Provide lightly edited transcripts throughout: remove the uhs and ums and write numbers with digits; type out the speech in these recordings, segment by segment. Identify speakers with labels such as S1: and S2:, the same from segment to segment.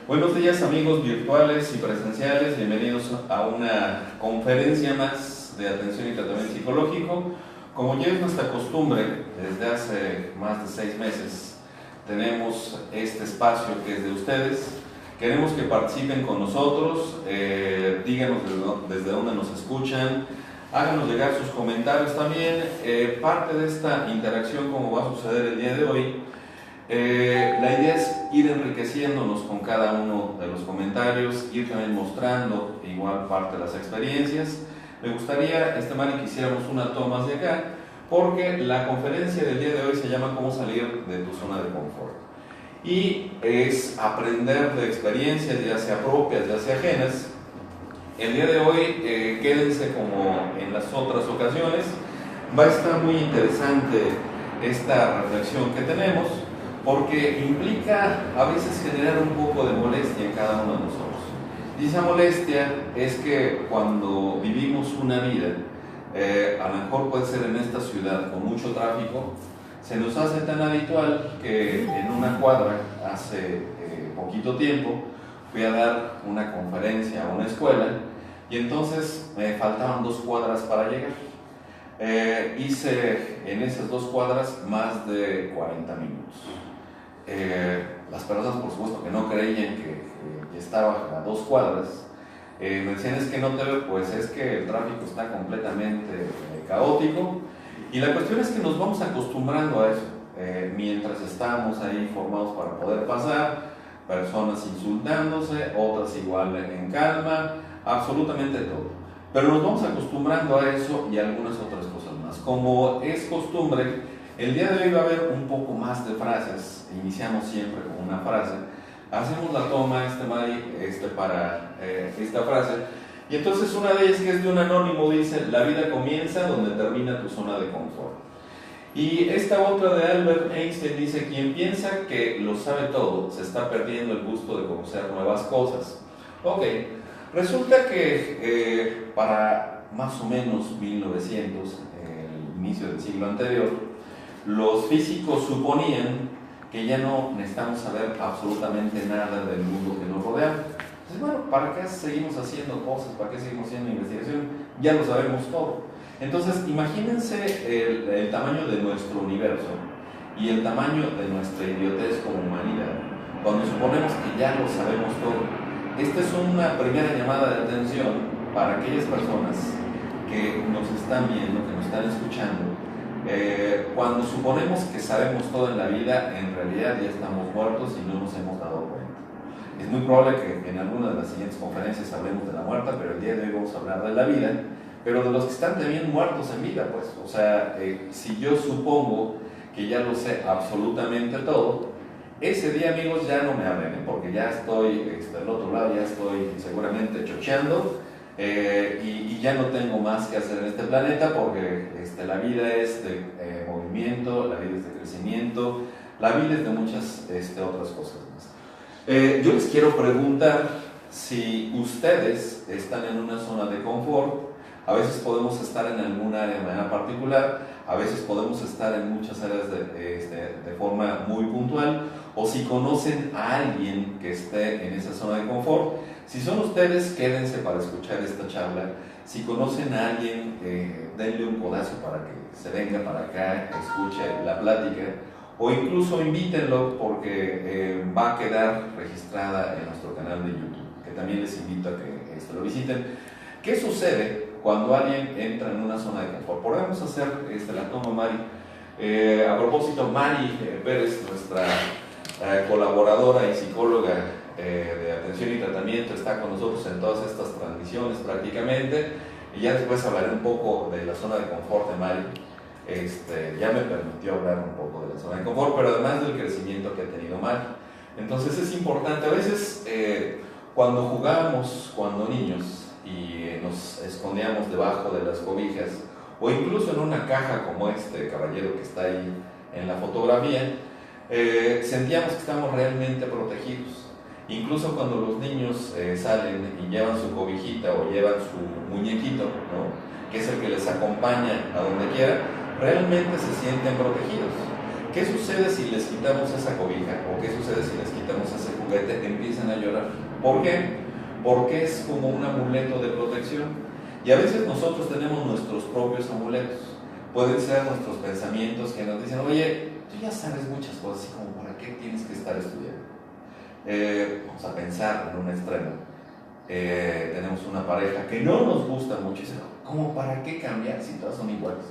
S1: Buenos días amigos virtuales y presenciales, bienvenidos a una conferencia más de atención y tratamiento psicológico. Como ya es nuestra costumbre, desde hace más de 6 meses tenemos este espacio que es de ustedes. Queremos que participen con nosotros, díganos desde dónde nos escuchan, háganos llegar sus comentarios también. Parte de esta interacción, como va a suceder el día de hoy, la idea es ir enriqueciéndonos con cada uno de los comentarios, ir también mostrando igual parte de las experiencias. Me gustaría, Mari, que hiciéramos una toma de acá, porque la conferencia del día de hoy se llama ¿Cómo salir de tu zona de confort? Y es aprender de experiencias, ya sea propias, ya sea ajenas. El día de hoy, quédense como en las otras ocasiones, va a estar muy interesante esta reflexión que tenemos, porque implica a veces generar un poco de molestia en cada uno de nosotros. Y esa molestia es que cuando vivimos una vida, a lo mejor puede ser en esta ciudad con mucho tráfico, se nos hace tan habitual que en una cuadra, hace poquito tiempo, fui a dar una conferencia a una escuela y entonces me faltaban 2 cuadras para llegar. Hice en esas 2 cuadras más de 40 minutos. Las personas, por supuesto, que no creían que estaba a 2 cuadras, me decían: es que no te veo. Pues es que el tráfico está completamente caótico, y la cuestión es que nos vamos acostumbrando a eso. Mientras estamos ahí formados para poder pasar, personas insultándose, otras igual en calma, absolutamente todo. Pero nos vamos acostumbrando a eso y a algunas otras cosas más. Como es costumbre, el día de hoy va a haber un poco más de frases. Iniciamos siempre con una frase. Hacemos la toma, Mari, para esta frase. Y entonces una de ellas, que es de un anónimo, dice: la vida comienza donde termina tu zona de confort. Y esta otra de Albert Einstein dice: quien piensa que lo sabe todo, se está perdiendo el gusto de conocer nuevas cosas. Ok, resulta que para más o menos 1900, el inicio del siglo anterior, los físicos suponían que ya no necesitamos saber absolutamente nada del mundo que nos rodea. Entonces, bueno, ¿para qué seguimos haciendo cosas? ¿Para qué seguimos haciendo investigación? Ya lo sabemos todo. Entonces, imagínense el tamaño de nuestro universo y el tamaño de nuestra idiotez como humanidad, cuando suponemos que ya lo sabemos todo. Esta es una primera llamada de atención para aquellas personas que nos están viendo, que nos están escuchando. Cuando suponemos que sabemos todo en la vida, en realidad ya estamos muertos y no nos hemos dado cuenta. Es muy probable que en alguna de las siguientes conferencias hablemos de la muerte, pero el día de hoy vamos a hablar de la vida, pero de los que están también muertos en vida, pues. O sea, si yo supongo que ya lo sé absolutamente todo, ese día, amigos, ya no me hablen, porque ya estoy del otro lado, ya estoy seguramente chocheando. Y ya no tengo más que hacer en este planeta, porque la vida es de movimiento, la vida es de crecimiento, la vida es de muchas otras cosas más. Yo les quiero preguntar si ustedes están en una zona de confort. A veces podemos estar en algún área de manera particular, a veces podemos estar en muchas áreas de forma muy puntual, o si conocen a alguien que esté en esa zona de confort. Si son ustedes, quédense para escuchar esta charla. Si conocen a alguien, denle un codazo para que se venga para acá, escuche la plática, o incluso invítenlo, porque va a quedar registrada en nuestro canal de YouTube, que también les invito a que lo visiten. ¿Qué sucede cuando alguien entra en una zona de confort? Podemos hacer la toma, Mari. A propósito, Mari Pérez, nuestra colaboradora y psicóloga de atención y tratamiento, está con nosotros en todas estas transmisiones prácticamente, y ya después hablaré un poco de la zona de confort de Mari. Ya me permitió hablar un poco de la zona de confort, pero además del crecimiento que ha tenido Mari. Entonces es importante, a veces cuando jugábamos, cuando niños, y nos escondíamos debajo de las cobijas, o incluso en una caja como este caballero que está ahí en la fotografía, sentíamos que estamos realmente protegidos. Incluso cuando los niños salen y llevan su cobijita o llevan su muñequito, ¿no?, que es el que les acompaña a donde quiera, realmente se sienten protegidos. ¿Qué sucede si les quitamos esa cobija? ¿O qué sucede si les quitamos ese juguete empiezan a llorar. ¿Por qué? Porque es como un amuleto de protección. Y a veces nosotros tenemos nuestros propios amuletos. Pueden ser nuestros pensamientos que nos dicen, oye, tú ya sabes muchas cosas, así como, ¿para qué tienes que estar estudiando? Vamos a pensar en un extremo. Tenemos una pareja que no nos gusta mucho y dice, ¿cómo para qué cambiar si todas son iguales?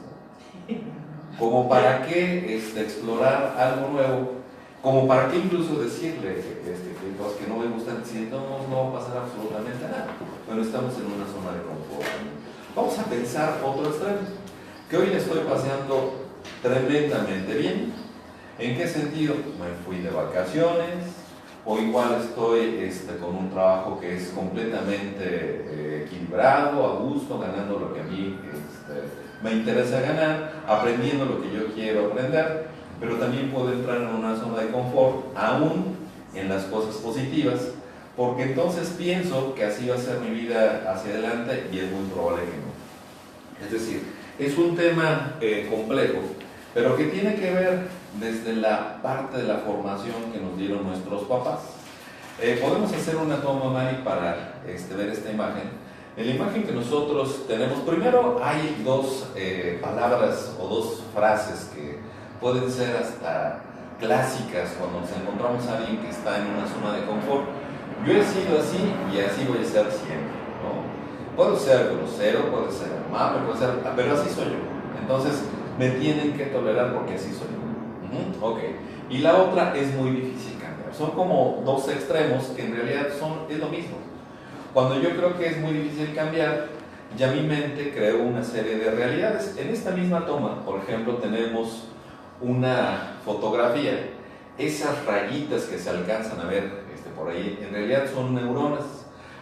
S1: ¿Cómo para qué explorar algo nuevo? ¿Cómo para qué incluso decirle que cosas que no me gustan, si entonces no va a pasar absolutamente nada? Bueno, estamos en una zona de confort. Vamos a pensar otro extremo, que hoy le estoy paseando tremendamente bien. ¿En qué sentido? Me fui de vacaciones, o igual estoy con un trabajo que es completamente equilibrado, a gusto, ganando lo que a mí me interesa ganar, aprendiendo lo que yo quiero aprender, pero también puedo entrar en una zona de confort, aún en las cosas positivas, porque entonces pienso que así va a ser mi vida hacia adelante y es muy probable que no. Es decir, es un tema complejo, pero que tiene que ver desde la parte de la formación que nos dieron nuestros papás. Podemos hacer una toma, Mari, para ver esta imagen. En la imagen que nosotros tenemos, primero hay dos palabras o dos frases que pueden ser hasta clásicas cuando nos encontramos a alguien que está en una zona de confort. Yo he sido así y así voy a ser siempre, ¿no? Puedo ser grosero, puedo ser amable, pero así soy yo. Entonces me tienen que tolerar porque así soy yo. Ok. Y la otra es muy difícil cambiar. Son como dos extremos que en realidad es lo mismo. Cuando yo creo que es muy difícil cambiar, ya mi mente creó una serie de realidades. En esta misma toma, por ejemplo, tenemos una fotografía. Esas rayitas que se alcanzan a ver por ahí, en realidad son neuronas.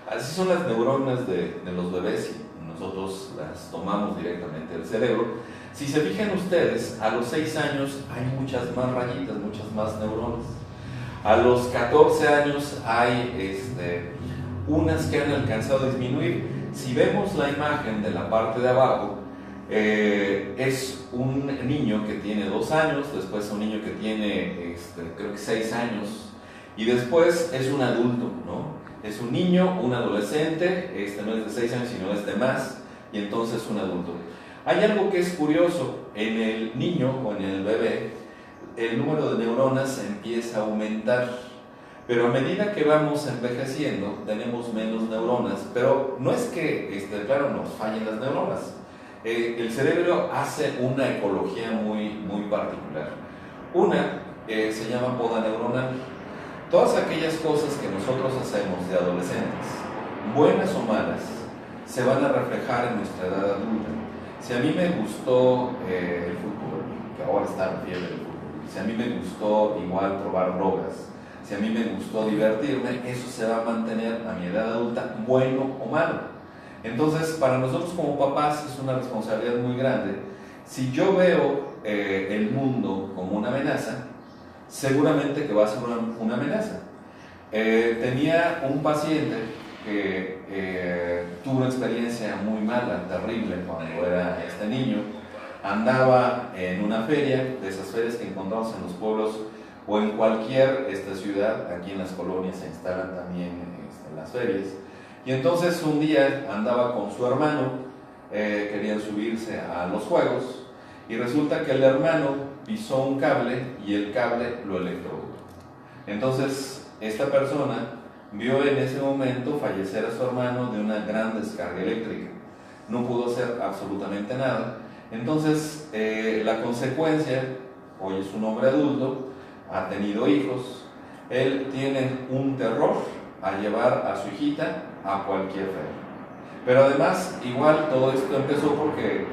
S1: Así son las neuronas de los bebés y nosotros las tomamos directamente del cerebro. Si se fijan ustedes, a los 6 años hay muchas más rayitas, muchas más neuronas. A los 14 años hay unas que han alcanzado a disminuir. Si vemos la imagen de la parte de abajo, es un niño que tiene 2 años, después un niño que tiene creo que 6 años, y después es un adulto, ¿no? Es un niño, un adolescente, no es de 6 años, sino es de más, y entonces un adulto. Hay algo que es curioso, en el niño o en el bebé, el número de neuronas empieza a aumentar, pero a medida que vamos envejeciendo, tenemos menos neuronas, pero no es que, claro, nos fallen las neuronas. El cerebro hace una ecología muy, muy particular. Una se llama poda neuronal. Todas aquellas cosas que nosotros hacemos de adolescentes, buenas o malas, se van a reflejar en nuestra edad adulta. Si a mí me gustó el fútbol, que ahora está en fiebre del fútbol, si a mí me gustó igual probar drogas, si a mí me gustó divertirme, eso se va a mantener a mi edad adulta, bueno o malo. Entonces, para nosotros como papás es una responsabilidad muy grande. Si yo veo el mundo como una amenaza, seguramente que va a ser una amenaza. Tenía un paciente que tuvo una experiencia muy mala, terrible, cuando era niño. Andaba en una feria, de esas ferias que encontramos en los pueblos o en cualquier ciudad. Aquí en las colonias se instalan también las ferias. Y entonces un día andaba con su hermano, querían subirse a los juegos, y resulta que el hermano pisó un cable y el cable lo electrocutó. Entonces esta persona vio en ese momento fallecer a su hermano de una gran descarga eléctrica. No pudo hacer absolutamente nada. Entonces la consecuencia, hoy es un hombre adulto, ha tenido hijos, él tiene un terror a llevar a su hijita a cualquier feria. Pero además, igual todo esto empezó porque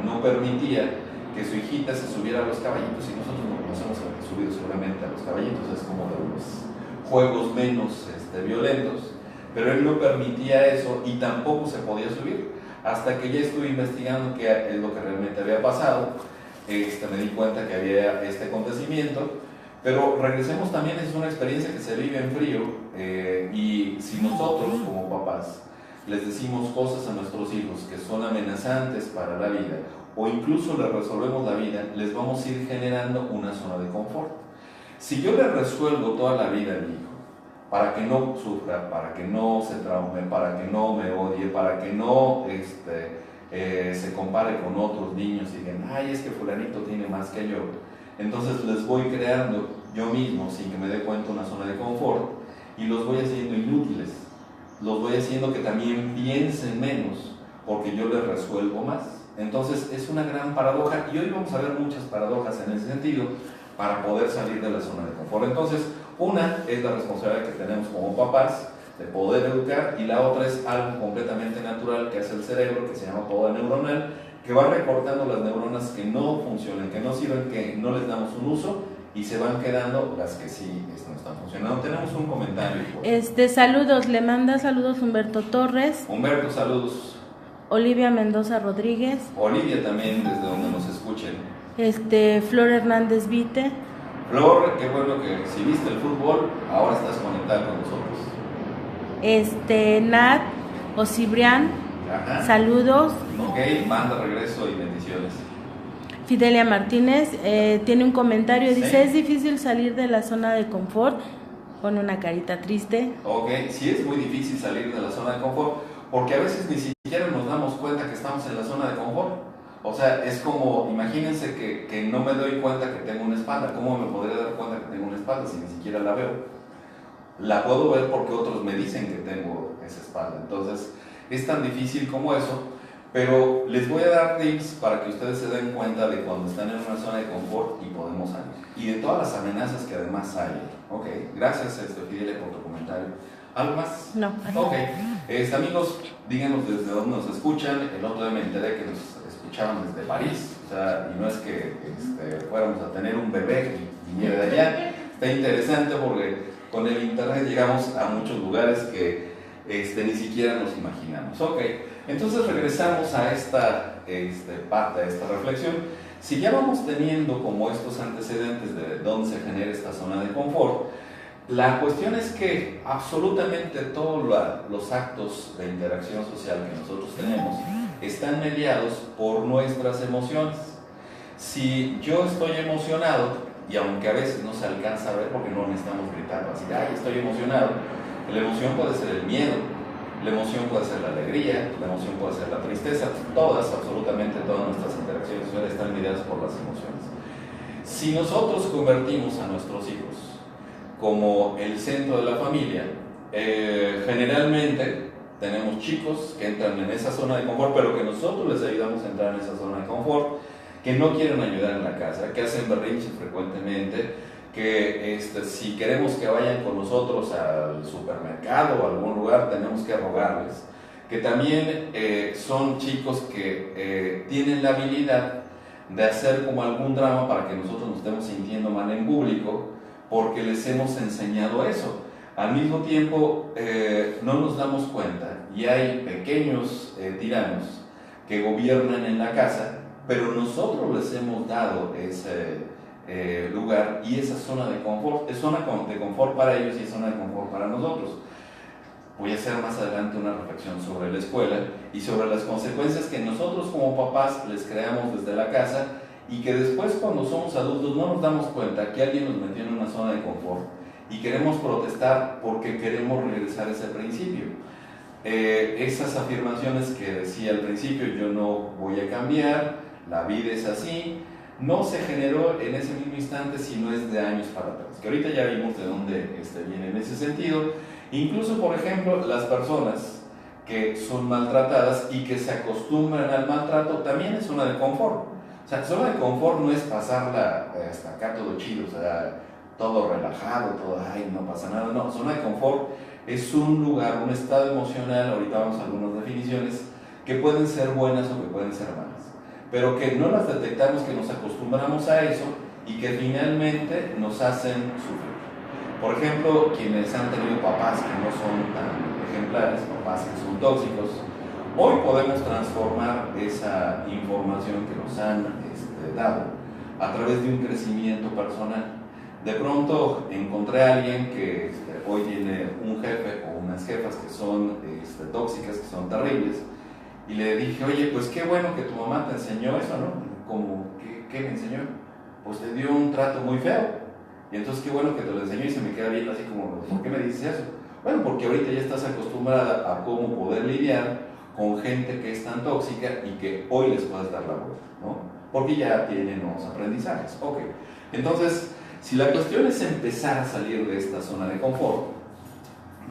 S1: no permitía que su hijita se subiera a los caballitos, y nosotros nos hemos subido seguramente a los caballitos, es como de los juegos menos violentos, pero él no permitía eso y tampoco se podía subir, hasta que ya estuve investigando qué es lo que realmente había pasado. Me di cuenta que había este acontecimiento. Pero regresemos también, es una experiencia que se vive en frío, y si nosotros como papás les decimos cosas a nuestros hijos que son amenazantes para la vida, o incluso les resolvemos la vida, les vamos a ir generando una zona de confort. Si yo le resuelvo toda la vida a mi hijo para que no sufra, para que no se traume, para que no me odie, para que no se compare con otros niños y digan, ay, es que fulanito tiene más que yo. Entonces les voy creando yo mismo, sin que me dé cuenta, una zona de confort y los voy haciendo inútiles, los voy haciendo que también piensen menos, porque yo les resuelvo más. Entonces es una gran paradoja y hoy vamos a ver muchas paradojas en ese sentido para poder salir de la zona de confort. Entonces, una es la responsabilidad que tenemos como papás de poder educar y la otra es algo completamente natural que hace el cerebro, que se llama poda neuronal, que va recortando las neuronas que no funcionan, que no sirven, que no les damos un uso y se van quedando las que sí no están funcionando. Tenemos un comentario.
S2: Saludos, le manda saludos Humberto Torres.
S1: Humberto, saludos.
S2: Olivia Mendoza Rodríguez.
S1: Olivia también, desde donde nos escuchen.
S2: Flor Hernández Vite.
S1: Flor, qué bueno que si viste el fútbol, ahora estás conectada con nosotros.
S2: Nat o Cibrián.
S1: Ajá.
S2: Saludos.
S1: Ok, manda regreso y bendiciones.
S2: Fidelia Martínez tiene un comentario, dice,
S1: ¿sí?
S2: Es difícil salir de la zona de confort, pone una carita triste.
S1: Ok, sí es muy difícil salir de la zona de confort, porque a veces ni siquiera nos damos cuenta que estamos en la zona de confort. O sea, es como, imagínense que no me doy cuenta que tengo una espalda. ¿Cómo me podría dar cuenta que tengo una espalda si ni siquiera la veo? La puedo ver porque otros me dicen que tengo esa espalda. Entonces, es tan difícil como eso, pero les voy a dar tips para que ustedes se den cuenta de cuando están en una zona de confort y podemos salir. Y de todas las amenazas que además hay. Ok, gracias Fidelia por tu comentario. ¿Algo más?
S2: No.
S1: Ok, amigos, díganos desde dónde nos escuchan. El otro día me enteré que nos escuchaban desde París, o sea, y no es que fuéramos a tener un bebé y viniera de allá. Está interesante porque con el internet llegamos a muchos lugares que ni siquiera nos imaginamos. Ok, entonces regresamos a esta parte, a esta reflexión. Si ya vamos teniendo como estos antecedentes de dónde se genera esta zona de confort, la cuestión es que absolutamente todos los actos de interacción social que nosotros tenemos están mediados por nuestras emociones. Si yo estoy emocionado, y aunque a veces no se alcanza a ver porque no necesitamos gritar así, ay, estoy emocionado, la emoción puede ser el miedo, la emoción puede ser la alegría, la emoción puede ser la tristeza, absolutamente todas nuestras interacciones sociales están mediadas por las emociones. Si nosotros convertimos a nuestros hijos como el centro de la familia, generalmente tenemos chicos que entran en esa zona de confort, pero que nosotros les ayudamos a entrar en esa zona de confort, que no quieren ayudar en la casa, que hacen berrinches frecuentemente, que si queremos que vayan con nosotros al supermercado o a algún lugar, tenemos que rogarles, que también son chicos que tienen la habilidad de hacer como algún drama para que nosotros nos estemos sintiendo mal en público, porque les hemos enseñado eso. Al mismo tiempo, no nos damos cuenta y hay pequeños tiranos que gobiernan en la casa, pero nosotros les hemos dado ese lugar y esa zona de confort. Es zona de confort para ellos y es zona de confort para nosotros. Voy a hacer más adelante una reflexión sobre la escuela y sobre las consecuencias que nosotros como papás les creamos desde la casa y que después cuando somos adultos no nos damos cuenta que alguien nos metió en una zona de confort y queremos protestar porque queremos regresar a ese principio. Esas afirmaciones que decía al principio, yo no voy a cambiar, la vida es así, no se generó en ese mismo instante, sino es de años para atrás, que ahorita ya vimos de dónde viene en ese sentido. Incluso, por ejemplo, las personas que son maltratadas y que se acostumbran al maltrato, también es zona de confort. O sea, zona de confort no es pasarla hasta acá todo chido, o sea, todo relajado, todo, ay, no pasa nada. No, zona de confort es un lugar, un estado emocional, ahorita vamos a algunas definiciones, que pueden ser buenas o que pueden ser malas, pero que no las detectamos, que nos acostumbramos a eso y que finalmente nos hacen sufrir. Por ejemplo, quienes han tenido papás que no son tan ejemplares, papás que son tóxicos, hoy podemos transformar esa información que nos han dado a través de un crecimiento personal. De pronto encontré a alguien que hoy tiene un jefe o unas jefas que son tóxicas, que son terribles, y le dije, oye, pues qué bueno que tu mamá te enseñó eso, ¿no? Como, ¿qué me enseñó? Pues te dio un trato muy feo. Y entonces qué bueno que te lo enseñó y se me queda viendo así como, ¿por qué me dices eso? Bueno, porque ahorita ya estás acostumbrada a cómo poder lidiar con gente que es tan tóxica y que hoy les puedes dar la vuelta, ¿no? Porque ya tienen nuevos aprendizajes. Ok, entonces, si la cuestión es empezar a salir de esta zona de confort,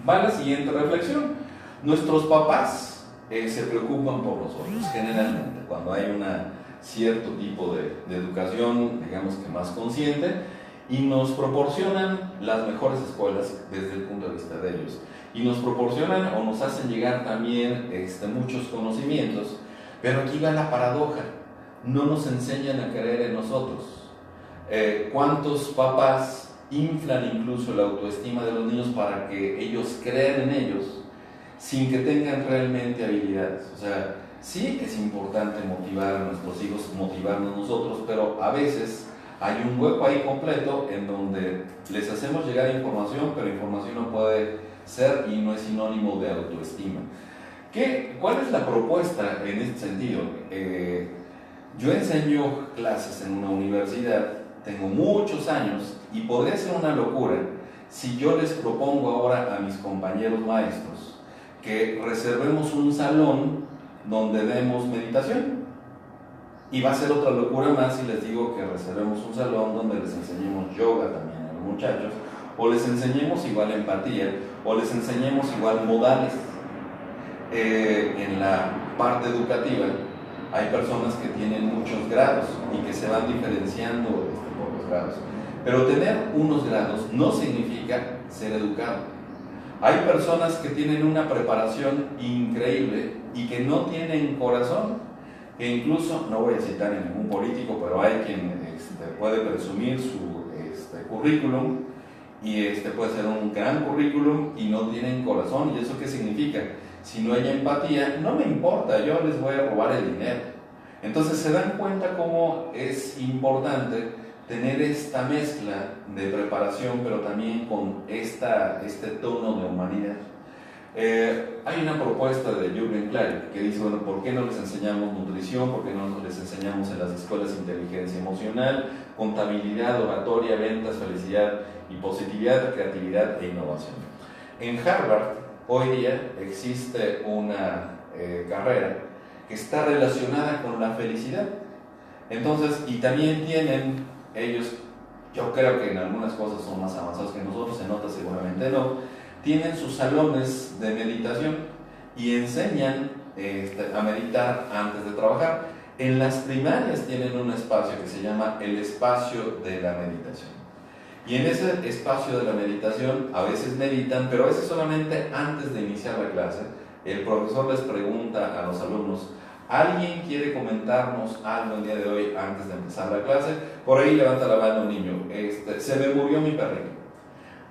S1: va la siguiente reflexión. Nuestros papás se preocupan por nosotros, generalmente, cuando hay un cierto tipo de educación, digamos que más consciente, y nos proporcionan las mejores escuelas desde el punto de vista de ellos. Y nos proporcionan o nos hacen llegar también muchos conocimientos, pero aquí va la paradoja, no nos enseñan a creer en nosotros. ¿Cuántos papás inflan incluso la autoestima de los niños para que ellos crean en ellos sin que tengan realmente habilidades? O sea, sí es importante motivar a nuestros hijos, motivarnos nosotros, pero a veces hay un hueco ahí completo en donde les hacemos llegar información, pero información no puede ser y no es sinónimo de autoestima. ¿Cuál es la propuesta en este sentido? Yo enseño clases en una universidad, tengo muchos años y podría ser una locura si yo les propongo ahora a mis compañeros maestros que reservemos un salón donde demos meditación. Y va a ser otra locura más si les digo que reservemos un salón donde les enseñemos yoga también a los muchachos, o les enseñemos igual empatía, o les enseñemos igual modales. En la parte educativa hay personas que tienen muchos grados y que se van diferenciando por los grados. Pero tener unos grados no significa ser educado. Hay personas que tienen una preparación increíble y que no tienen corazón. Que incluso, no voy a citar a ningún político, pero hay quien puede presumir su currículum y puede ser un gran currículum y no tienen corazón. ¿Y eso qué significa? Si no hay empatía, no me importa, yo les voy a robar el dinero. Entonces se dan cuenta cómo es importante tener esta mezcla de preparación, pero también con este tono de humanidad. Hay una propuesta de Jürgen Klarik que dice, bueno, ¿por qué no les enseñamos nutrición? ¿Por qué no les enseñamos en las escuelas inteligencia emocional, contabilidad, oratoria, ventas, felicidad y positividad, creatividad e innovación? En Harvard hoy día existe una carrera que está relacionada con la felicidad. Entonces, y también tienen ellos, yo creo que en algunas cosas son más avanzados que nosotros, se nota seguramente no, tienen sus salones de meditación y enseñan a meditar antes de trabajar. En las primarias tienen un espacio que se llama el espacio de la meditación. Y en ese espacio de la meditación a veces meditan, pero a veces solamente antes de iniciar la clase. El profesor les pregunta a los alumnos, ¿alguien quiere comentarnos algo el día de hoy antes de empezar la clase? Por ahí levanta la mano un niño, se me murió mi perrito.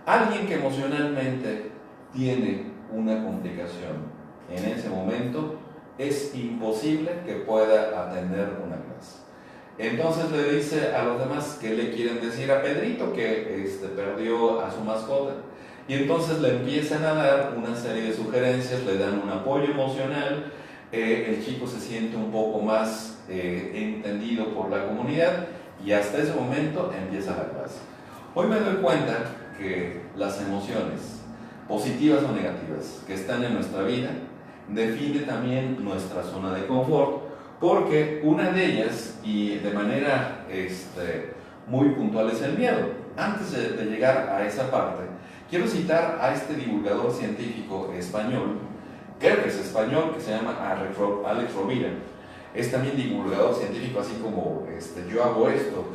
S1: Alguien que emocionalmente tiene una complicación en ese momento, es imposible que pueda atender una clase. Entonces le dice a los demás qué le quieren decir a Pedrito que perdió a su mascota. Y entonces le empiezan a dar una serie de sugerencias, le dan un apoyo emocional, el chico se siente un poco más entendido por la comunidad y hasta ese momento empieza la clase. Hoy me doy cuenta que las emociones, positivas o negativas, que están en nuestra vida, define también nuestra zona de confort, porque una de ellas, y de manera muy puntual, es el miedo. Antes de llegar a esa parte, quiero citar a este divulgador científico español, creo que es español, que se llama Alex Rovira. Es también divulgador científico, así como yo hago esto,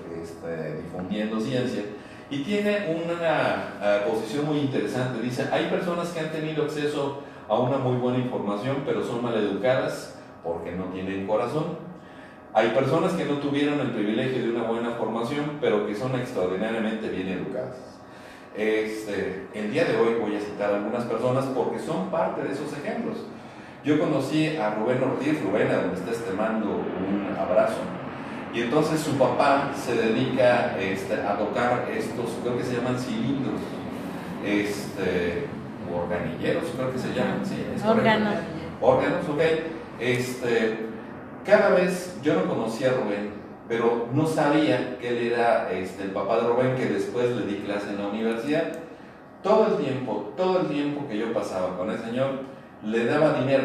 S1: difundiendo ciencia. Y tiene una posición muy interesante. Dice, hay personas que han tenido acceso a una muy buena información, pero son maleducadas porque no tienen corazón. Hay personas que no tuvieron el privilegio de una buena formación, pero que son extraordinariamente bien educadas. El día de hoy voy a citar a algunas personas porque son parte de esos ejemplos. Yo conocí a Rubén Ortiz, Rubén, a donde te mando un abrazo. Y entonces su papá se dedica a tocar estos, creo que se llaman cilindros, organilleros, creo que se llaman, sí, es
S2: órganos.
S1: Órganos, ok. Cada vez, yo no conocía a Rubén, pero no sabía que él era el papá de Rubén, que después le di clase en la universidad. Todo el tiempo que yo pasaba con el señor, le daba dinero,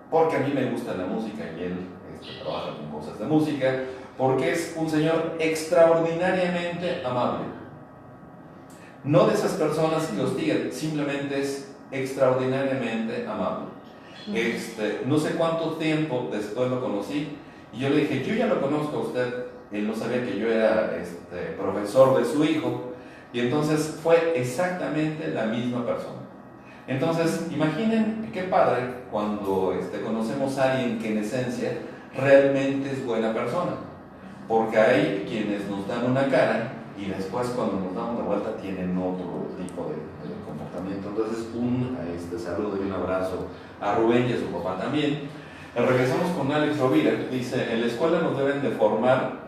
S1: porque a mí me gusta la música y él trabaja con cosas de música, porque es un señor extraordinariamente amable. No de esas personas que hostigan, simplemente es extraordinariamente amable. No sé cuánto tiempo después lo conocí, y yo le dije, yo ya lo conozco a usted. Él no sabía que yo era profesor de su hijo, y entonces fue exactamente la misma persona. Entonces, imaginen qué padre cuando conocemos a alguien que en esencia realmente es buena persona, porque hay quienes nos dan una cara y después cuando nos damos la vuelta tienen otro tipo de comportamiento. Entonces, un saludo y un abrazo a Rubén y a su papá también. Regresamos con Alex Rovira. Dice, en la escuela nos deben de formar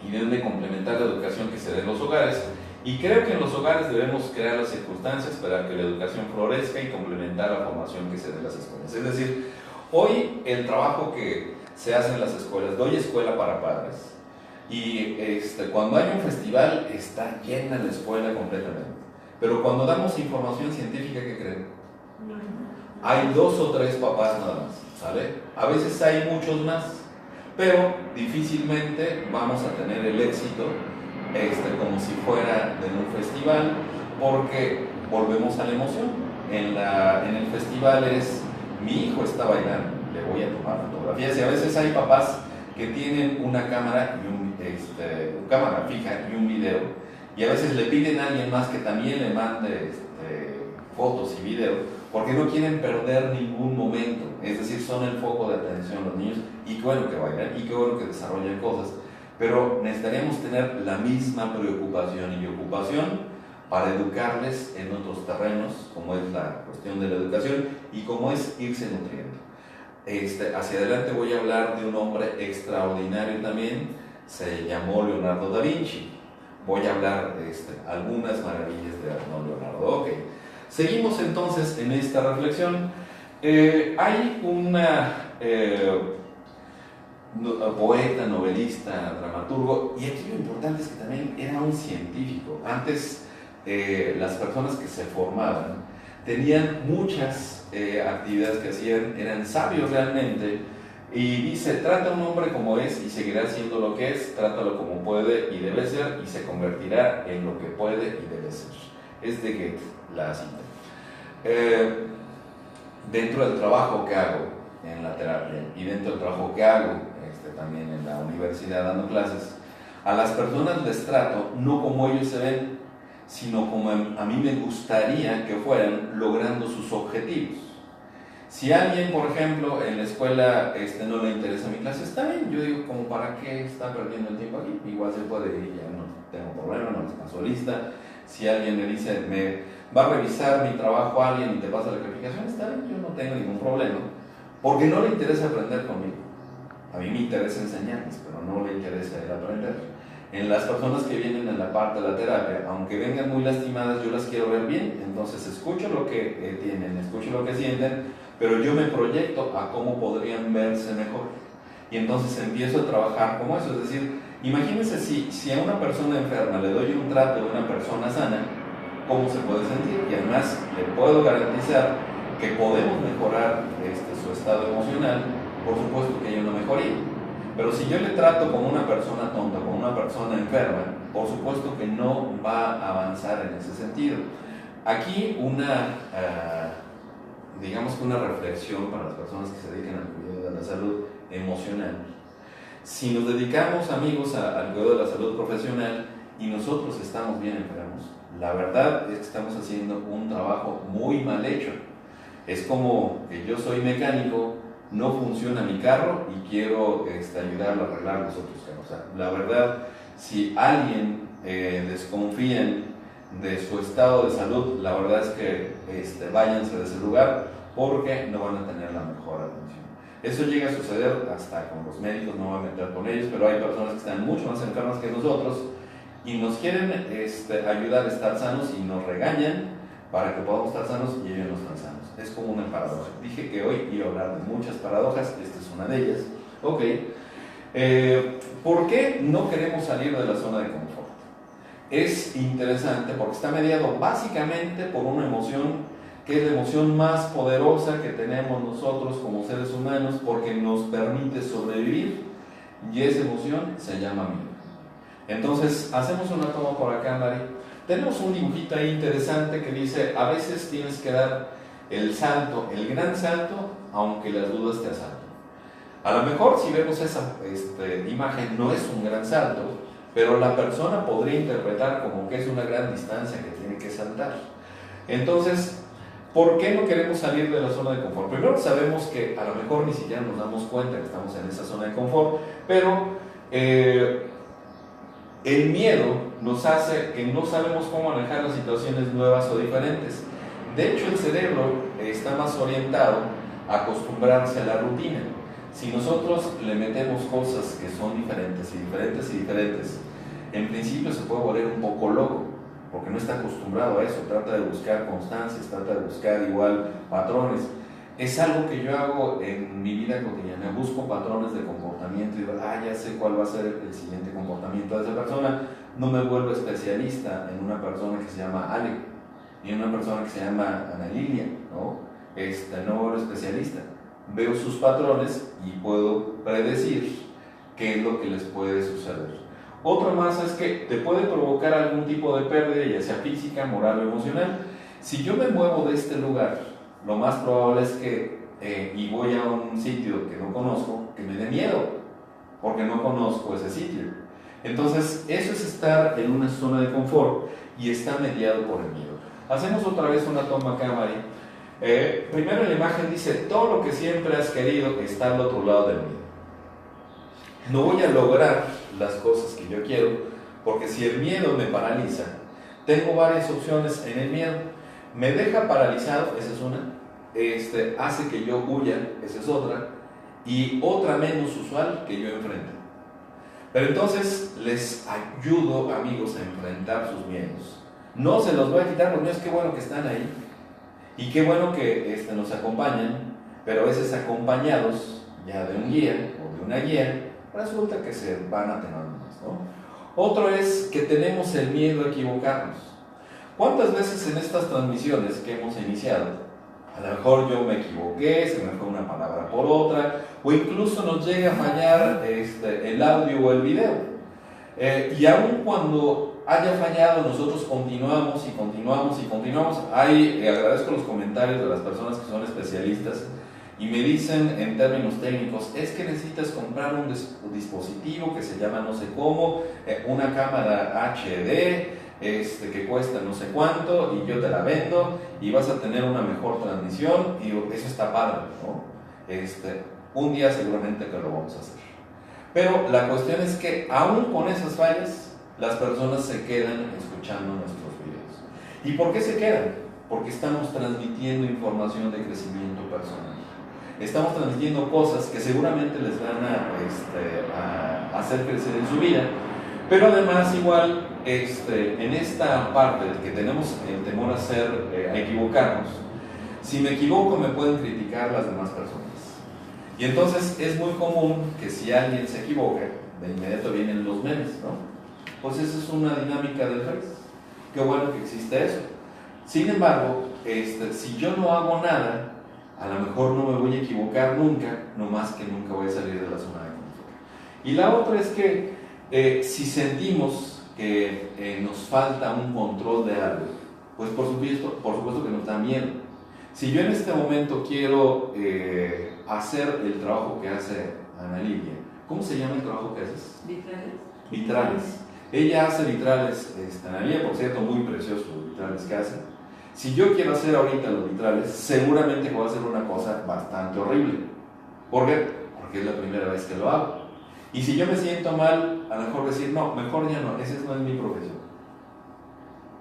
S1: y deben de complementar la educación que se da en los hogares, y creo que en los hogares debemos crear las circunstancias para que la educación florezca y complementar la formación que se da en las escuelas. Es decir, hoy el trabajo que se hace en las escuelas, doy escuela para padres, y cuando hay un festival está llena la escuela completamente, pero cuando damos información científica, ¿qué creen? Hay 2 o 3 papás nada más, ¿sale? A veces hay muchos más, pero difícilmente vamos a tener el éxito como si fuera en un festival, porque volvemos a la emoción. En el festival es, mi hijo está bailando, le voy a tomar fotografías, y a veces hay papás que tienen una cámara cámara fija y un video, y a veces le piden a alguien más que también le mande fotos y video, porque no quieren perder ningún momento. Es decir, son el foco de atención los niños, y qué bueno que bailan, y qué bueno que desarrollan cosas, pero necesitaríamos tener la misma preocupación y ocupación para educarles en otros terrenos, como es la cuestión de la educación y como es irse nutriendo. Hacia adelante voy a hablar de un hombre extraordinario también, se llamó Leonardo da Vinci. Voy a hablar de algunas maravillas de Leonardo. Ok, seguimos entonces en esta reflexión. Hay una poeta, novelista, dramaturgo, y aquí lo importante es que también era un científico. Antes las personas que se formaban tenían muchas actividades que hacían, eran sabios realmente, y dice, trata a un hombre como es y seguirá siendo lo que es, trátalo como puede y debe ser, y se convertirá en lo que puede y debe ser. Es de Goethe la cita. Dentro del trabajo que hago en la terapia y dentro del trabajo que hago también en la universidad dando clases, a las personas les trato no como ellos se ven, sino como a mí me gustaría que fueran, logrando sus objetivos. Si a alguien, por ejemplo, en la escuela no le interesa mi clase, está bien, yo digo, como para qué está perdiendo el tiempo aquí, igual se puede ir, ya no tengo problema, no les paso lista. Si alguien me dice, me va a revisar mi trabajo a alguien y te pasa la calificación, está bien, yo no tengo ningún problema, porque no le interesa aprender conmigo. A mí me interesa enseñarles, pero no le interesa el aprender. En las personas que vienen en la parte de la terapia, aunque vengan muy lastimadas, yo las quiero ver bien, entonces escucho lo que tienen, escucho lo que sienten, pero yo me proyecto a cómo podrían verse mejor. Y entonces empiezo a trabajar como eso. Es decir, imagínense si a una persona enferma le doy un trato de una persona sana, ¿cómo se puede sentir? Y además le puedo garantizar que podemos mejorar su estado emocional. Por supuesto que hay una mejoría. Pero si yo le trato como una persona tonta, como una persona enferma, por supuesto que no va a avanzar en ese sentido. Aquí digamos que una reflexión para las personas que se dedican al cuidado de la salud emocional. Si nos dedicamos, amigos, al cuidado de la salud profesional y nosotros estamos bien enfermos, la verdad es que estamos haciendo un trabajo muy mal hecho. Es como que yo soy mecánico, no funciona mi carro y quiero ayudarlo a arreglar los otros carros. O sea, la verdad, si alguien desconfía de su estado de salud, la verdad es que váyanse de ese lugar, porque no van a tener la mejor atención. Eso llega a suceder hasta con los médicos, no voy a meter con ellos, pero hay personas que están mucho más enfermas que nosotros y nos quieren ayudar a estar sanos y nos regañan para que podamos estar sanos y ellos no están sanos. Es como una paradoja. Dije que hoy iba a hablar de muchas paradojas, esta es una de ellas. Ok. ¿por qué no queremos salir de la zona de confort? Es interesante porque está mediado básicamente por una emoción que es la emoción más poderosa que tenemos nosotros como seres humanos porque nos permite sobrevivir, y esa emoción se llama miedo. Entonces, hacemos una toma por acá, Mari. Tenemos un dibujito ahí interesante que dice, a veces tienes que dar el salto, el gran salto, aunque las dudas te asalten. A lo mejor si vemos esa imagen no es un gran salto, pero la persona podría interpretar como que es una gran distancia que tiene que saltar. Entonces, ¿por qué no queremos salir de la zona de confort? Primero sabemos que a lo mejor ni siquiera nos damos cuenta que estamos en esa zona de confort, pero el miedo nos hace que no sabemos cómo manejar las situaciones nuevas o diferentes. De hecho, el cerebro está más orientado a acostumbrarse a la rutina. Si nosotros le metemos cosas que son diferentes y diferentes y diferentes, en principio se puede volver un poco loco, porque no está acostumbrado a eso, trata de buscar constancias, trata de buscar igual patrones. Es algo que yo hago en mi vida cotidiana, busco patrones de comportamiento y digo, ya sé cuál va a ser el siguiente comportamiento de esa persona. No me vuelvo especialista en una persona que se llama Ale, ni en una persona que se llama Ana Lilia, ¿no? No me vuelvo especialista. Veo sus patrones y puedo predecir qué es lo que les puede suceder. Otra más es que te puede provocar algún tipo de pérdida, ya sea física, moral o emocional. Si yo me muevo de este lugar, lo más probable es que, y voy a un sitio que no conozco, que me dé miedo, porque no conozco ese sitio. Entonces, eso es estar en una zona de confort y está mediado por el miedo. Hacemos otra vez una toma acá, Mari. Primero la imagen dice, todo lo que siempre has querido está al otro lado del miedo. No voy a lograr las cosas que yo quiero, porque si el miedo me paraliza, tengo varias opciones en el miedo. Me deja paralizado, esa es una, hace que yo huya, esa es otra, y otra menos usual que yo enfrente. Pero entonces les ayudo, amigos, a enfrentar sus miedos. No se los voy a quitar, los miedos, qué bueno que están ahí, y qué bueno que nos acompañan, pero a veces acompañados ya de un guía o de una guía, resulta que se van atenuando más, ¿no? Otro es que tenemos el miedo a equivocarnos. ¿Cuántas veces en estas transmisiones que hemos iniciado, a lo mejor yo me equivoqué, se me fue una palabra por otra, o incluso nos llega a fallar el audio o el video? Y aun cuando haya fallado, nosotros continuamos y continuamos y continuamos. Agradezco los comentarios de las personas que son especialistas y me dicen en términos técnicos, es que necesitas comprar un dispositivo que se llama no sé cómo, una cámara HD, que cuesta no sé cuánto, y yo te la vendo, y vas a tener una mejor transmisión, y digo, eso está padre, ¿no? Un día seguramente que lo vamos a hacer. Pero la cuestión es que, aún con esas fallas, las personas se quedan escuchando nuestros videos. ¿Y por qué se quedan? Porque estamos transmitiendo información de crecimiento personal. Estamos transmitiendo cosas que seguramente les van a hacer crecer en su vida, pero además igual en esta parte de que tenemos el temor a equivocarnos, si me equivoco me pueden criticar las demás personas. Y entonces es muy común que si alguien se equivoca, de inmediato vienen los memes, ¿no? Pues esa es una dinámica del Face. Qué bueno que existe eso. Sin embargo, si yo no hago nada, a lo mejor no me voy a equivocar nunca, no más que nunca voy a salir de la zona de confort. Y la otra es que si sentimos que nos falta un control de algo, pues por supuesto que nos da miedo. Si yo en este momento quiero hacer el trabajo que hace Ana Lilia, ¿cómo se llama el trabajo que haces? Vitrales. Ella hace vitrales, Ana Lilia, por cierto, muy preciosos los vitrales que hace. Si yo quiero hacer ahorita los vitrales, seguramente voy a hacer una cosa bastante horrible. ¿Por qué? Porque es la primera vez que lo hago. Y si yo me siento mal, a lo mejor decir, no, mejor ya no, esa no es mi profesión.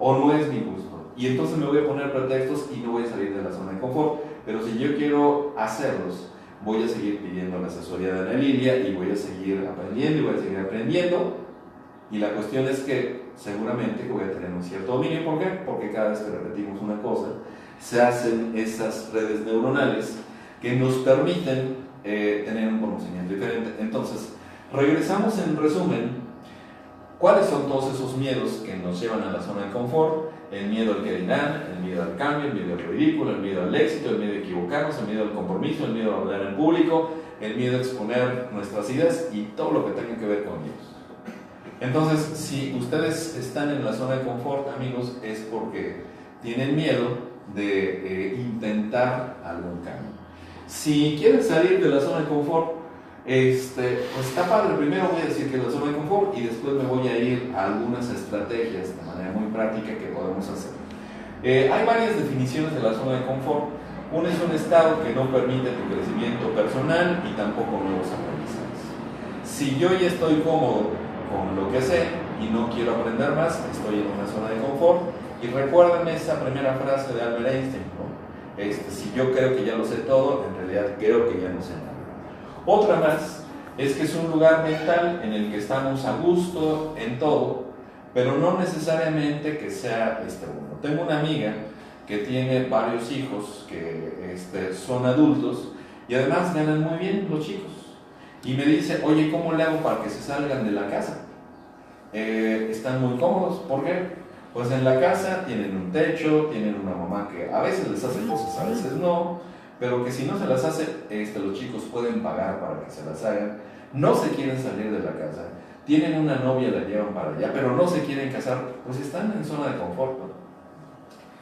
S1: O no es mi gusto. Y entonces me voy a poner pretextos y no voy a salir de la zona de confort. Pero si yo quiero hacerlos, voy a seguir pidiendo la asesoría de Ana Lilia y voy a seguir aprendiendo y voy a seguir aprendiendo. Y la cuestión es que seguramente que voy a tener un cierto dominio. ¿Por qué? Porque cada vez que repetimos una cosa, se hacen esas redes neuronales que nos permiten tener un conocimiento diferente. Entonces, Regresamos en resumen, ¿cuáles son todos esos miedos que nos llevan a la zona de confort? El miedo al que dirán, el miedo al cambio, el miedo al ridículo, el miedo al éxito, el miedo a equivocarnos, el miedo al compromiso, el miedo a hablar en público, el miedo a exponer nuestras ideas y todo lo que tenga que ver con ellos. Entonces, si ustedes están en la zona de confort, amigos, es porque tienen miedo de intentar algún cambio. Si quieren salir de la zona de confort, pues está padre. Primero voy a decir que es la zona de confort y después me voy a ir a algunas estrategias de manera muy práctica que podemos hacer. Hay varias definiciones de la zona de confort. Una es un estado que no permite tu crecimiento personal y tampoco nuevos aprendizajes. Si yo ya estoy cómodo con lo que sé y no quiero aprender más, estoy en una zona de confort. Y recuerden esa primera frase de Albert Einstein, ¿no? Si yo creo que ya lo sé todo, en realidad creo que ya no sé nada. Otra más es que es un lugar mental en el que estamos a gusto en todo, pero no necesariamente que sea bueno. Tengo una amiga que tiene varios hijos que son adultos y además ganan muy bien los chicos. Y me dice, oye, ¿cómo le hago para que se salgan de la casa? Están muy cómodos. ¿Por qué? Pues en la casa tienen un techo, tienen una mamá que a veces les hace cosas, a veces no, pero que si no se las hace, los chicos pueden pagar para que se las hagan. No se quieren salir de la casa, tienen una novia, la llevan para allá, pero no se quieren casar, pues están en zona de confort, ¿no?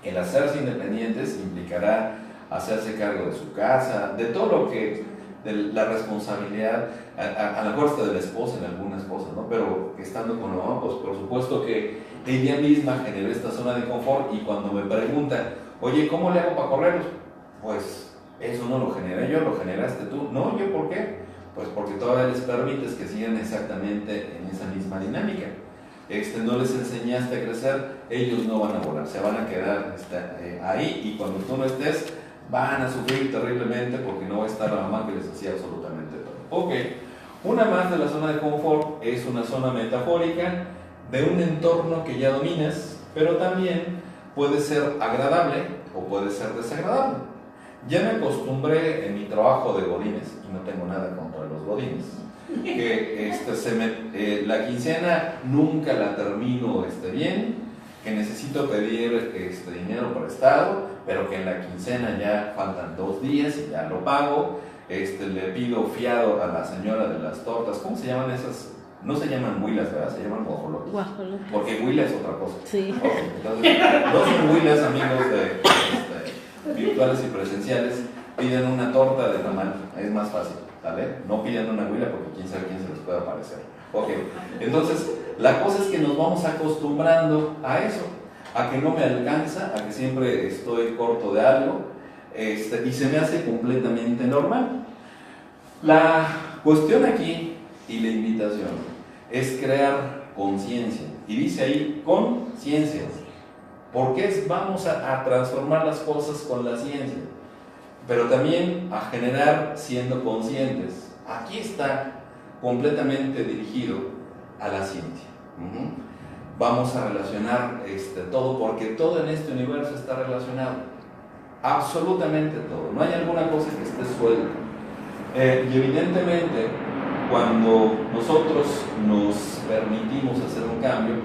S1: El hacerse independientes implicará hacerse cargo de su casa, de todo lo que, de la responsabilidad, a lo mejor hasta de la esposa en algunas cosas, ¿no? Pero estando con la mamá, pues por supuesto que ella misma generó esta zona de confort y cuando me preguntan, oye, ¿cómo le hago para correrlos? Pues eso no lo generé yo, lo generaste tú. No, ¿yo por qué? Pues porque todavía les permites que sigan exactamente en esa misma dinámica. No les enseñaste a crecer, ellos no van a volar, se van a quedar ahí y cuando tú no estés, van a sufrir terriblemente porque no va a estar la mamá que les hacía absolutamente todo. Ok, una más de la zona de confort es una zona metafórica de un entorno que ya dominas, pero también puede ser agradable o puede ser desagradable. Ya me acostumbré en mi trabajo de godines, y no tengo nada contra los godines, que la quincena nunca la termino bien, que necesito pedir dinero prestado, pero que en la quincena ya faltan 2 días y ya lo pago. Le pido fiado a la señora de las tortas. ¿Cómo se llaman esas? No se llaman huilas, ¿verdad? Se llaman guajolotes.
S2: Guajolotes.
S1: Porque huila es otra cosa.
S2: Sí.
S1: Okay, entonces, no son huilas, amigos virtuales y presenciales. Piden una torta de tamal, es más fácil, ¿vale? No pidan una huila porque quién sabe quién se les puede aparecer. Ok, entonces la cosa es que nos vamos acostumbrando a eso, a que no me alcanza, a que siempre estoy corto de algo, y se me hace completamente normal. La cuestión aquí y la invitación es crear conciencia, y dice ahí conciencia, porque vamos a transformar las cosas con la ciencia, pero también a generar siendo conscientes. Aquí está completamente dirigido a la ciencia. Vamos a relacionar todo, porque todo en este universo está relacionado, absolutamente todo, no hay alguna cosa que esté suelta. Y evidentemente, cuando nosotros nos permitimos hacer un cambio,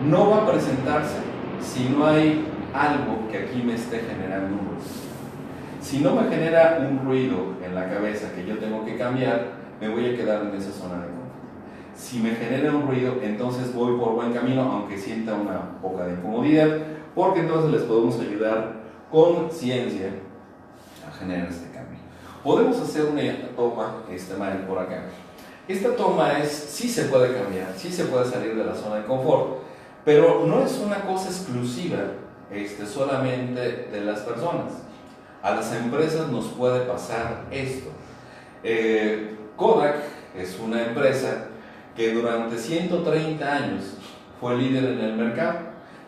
S1: no va a presentarse si no hay algo que aquí me esté generando un ruido. Si no me genera un ruido en la cabeza que yo tengo que cambiar, me voy a quedar en esa zona de confort. Si me genera un ruido, entonces voy por buen camino, aunque sienta una poca de incomodidad, porque entonces les podemos ayudar con ciencia a generar este cambio. Podemos hacer una toma, Mael, por acá. Esta toma sí se puede cambiar, sí se puede salir de la zona de confort, pero no es una cosa exclusiva solamente de las personas. A las empresas nos puede pasar esto. Kodak es una empresa que durante 130 años fue líder en el mercado.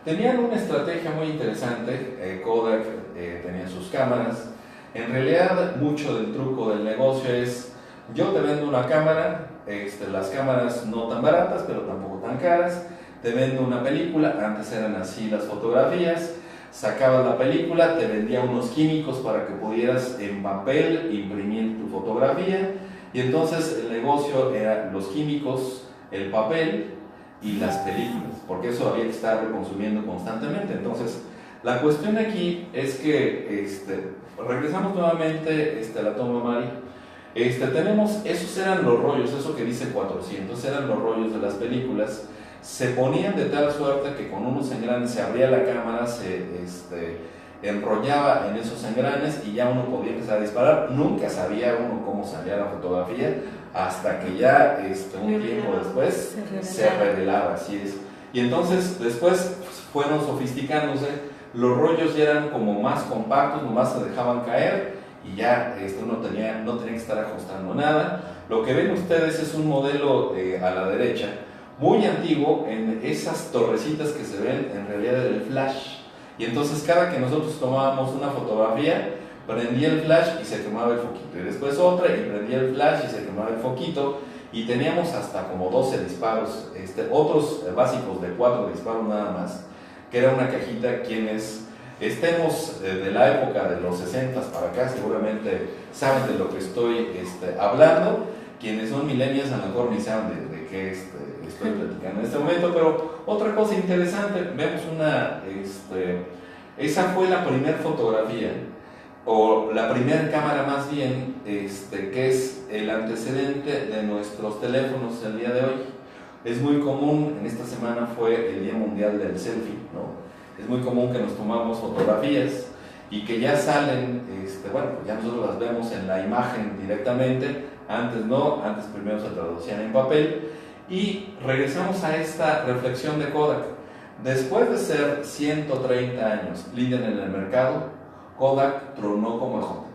S1: Tenían una estrategia muy interesante. Kodak tenía sus cámaras. En realidad, mucho del truco del negocio es: yo te vendo una cámara, las cámaras no tan baratas, pero tampoco tan caras. Te vendo una película, antes eran así las fotografías. Sacabas la película, te vendía unos químicos para que pudieras en papel imprimir tu fotografía. Y entonces el negocio era los químicos, el papel y las películas, porque eso había que estar consumiendo constantemente. Entonces, la cuestión aquí es que regresamos nuevamente a la toma, Mari. Tenemos, esos eran los rollos, eso que dice 400, eran los rollos de las películas. Se ponían de tal suerte que con unos engranes se abría la cámara, se enrollaba en esos engranes y ya uno podía empezar a disparar. Nunca sabía uno cómo salía la fotografía hasta que ya un tiempo después se revelaba, así es. Y entonces después fueron sofisticándose, los rollos ya eran como más compactos, nomás se dejaban caer y ya uno no tenía que estar ajustando nada. Lo que ven ustedes es un modelo a la derecha, muy antiguo, en esas torrecitas que se ven, en realidad era el flash. Y entonces cada que nosotros tomábamos una fotografía, prendía el flash y se quemaba el foquito. Y después otra y prendía el flash y se quemaba el foquito. Y teníamos hasta como 12 disparos, otros básicos de 4 disparos nada más, que era una cajita. Quienes estemos de la época de los 60 para acá seguramente saben de lo que estoy hablando. Quienes son millennials a lo mejor ni saben de qué estoy platicando en este momento. Pero otra cosa interesante, vemos esa fue la primera fotografía, o la primera cámara más bien, que es el antecedente de nuestros teléfonos el día de hoy. Es muy común, en esta semana fue el Día Mundial del Selfie, ¿no? Es muy común que nos tomamos fotografías y que ya salen, pues ya nosotros las vemos en la imagen directamente. Antes no, antes primero se traducían en papel. Y regresamos a esta reflexión de Kodak. Después de ser 130 años líder en el mercado, Kodak tronó como ejote,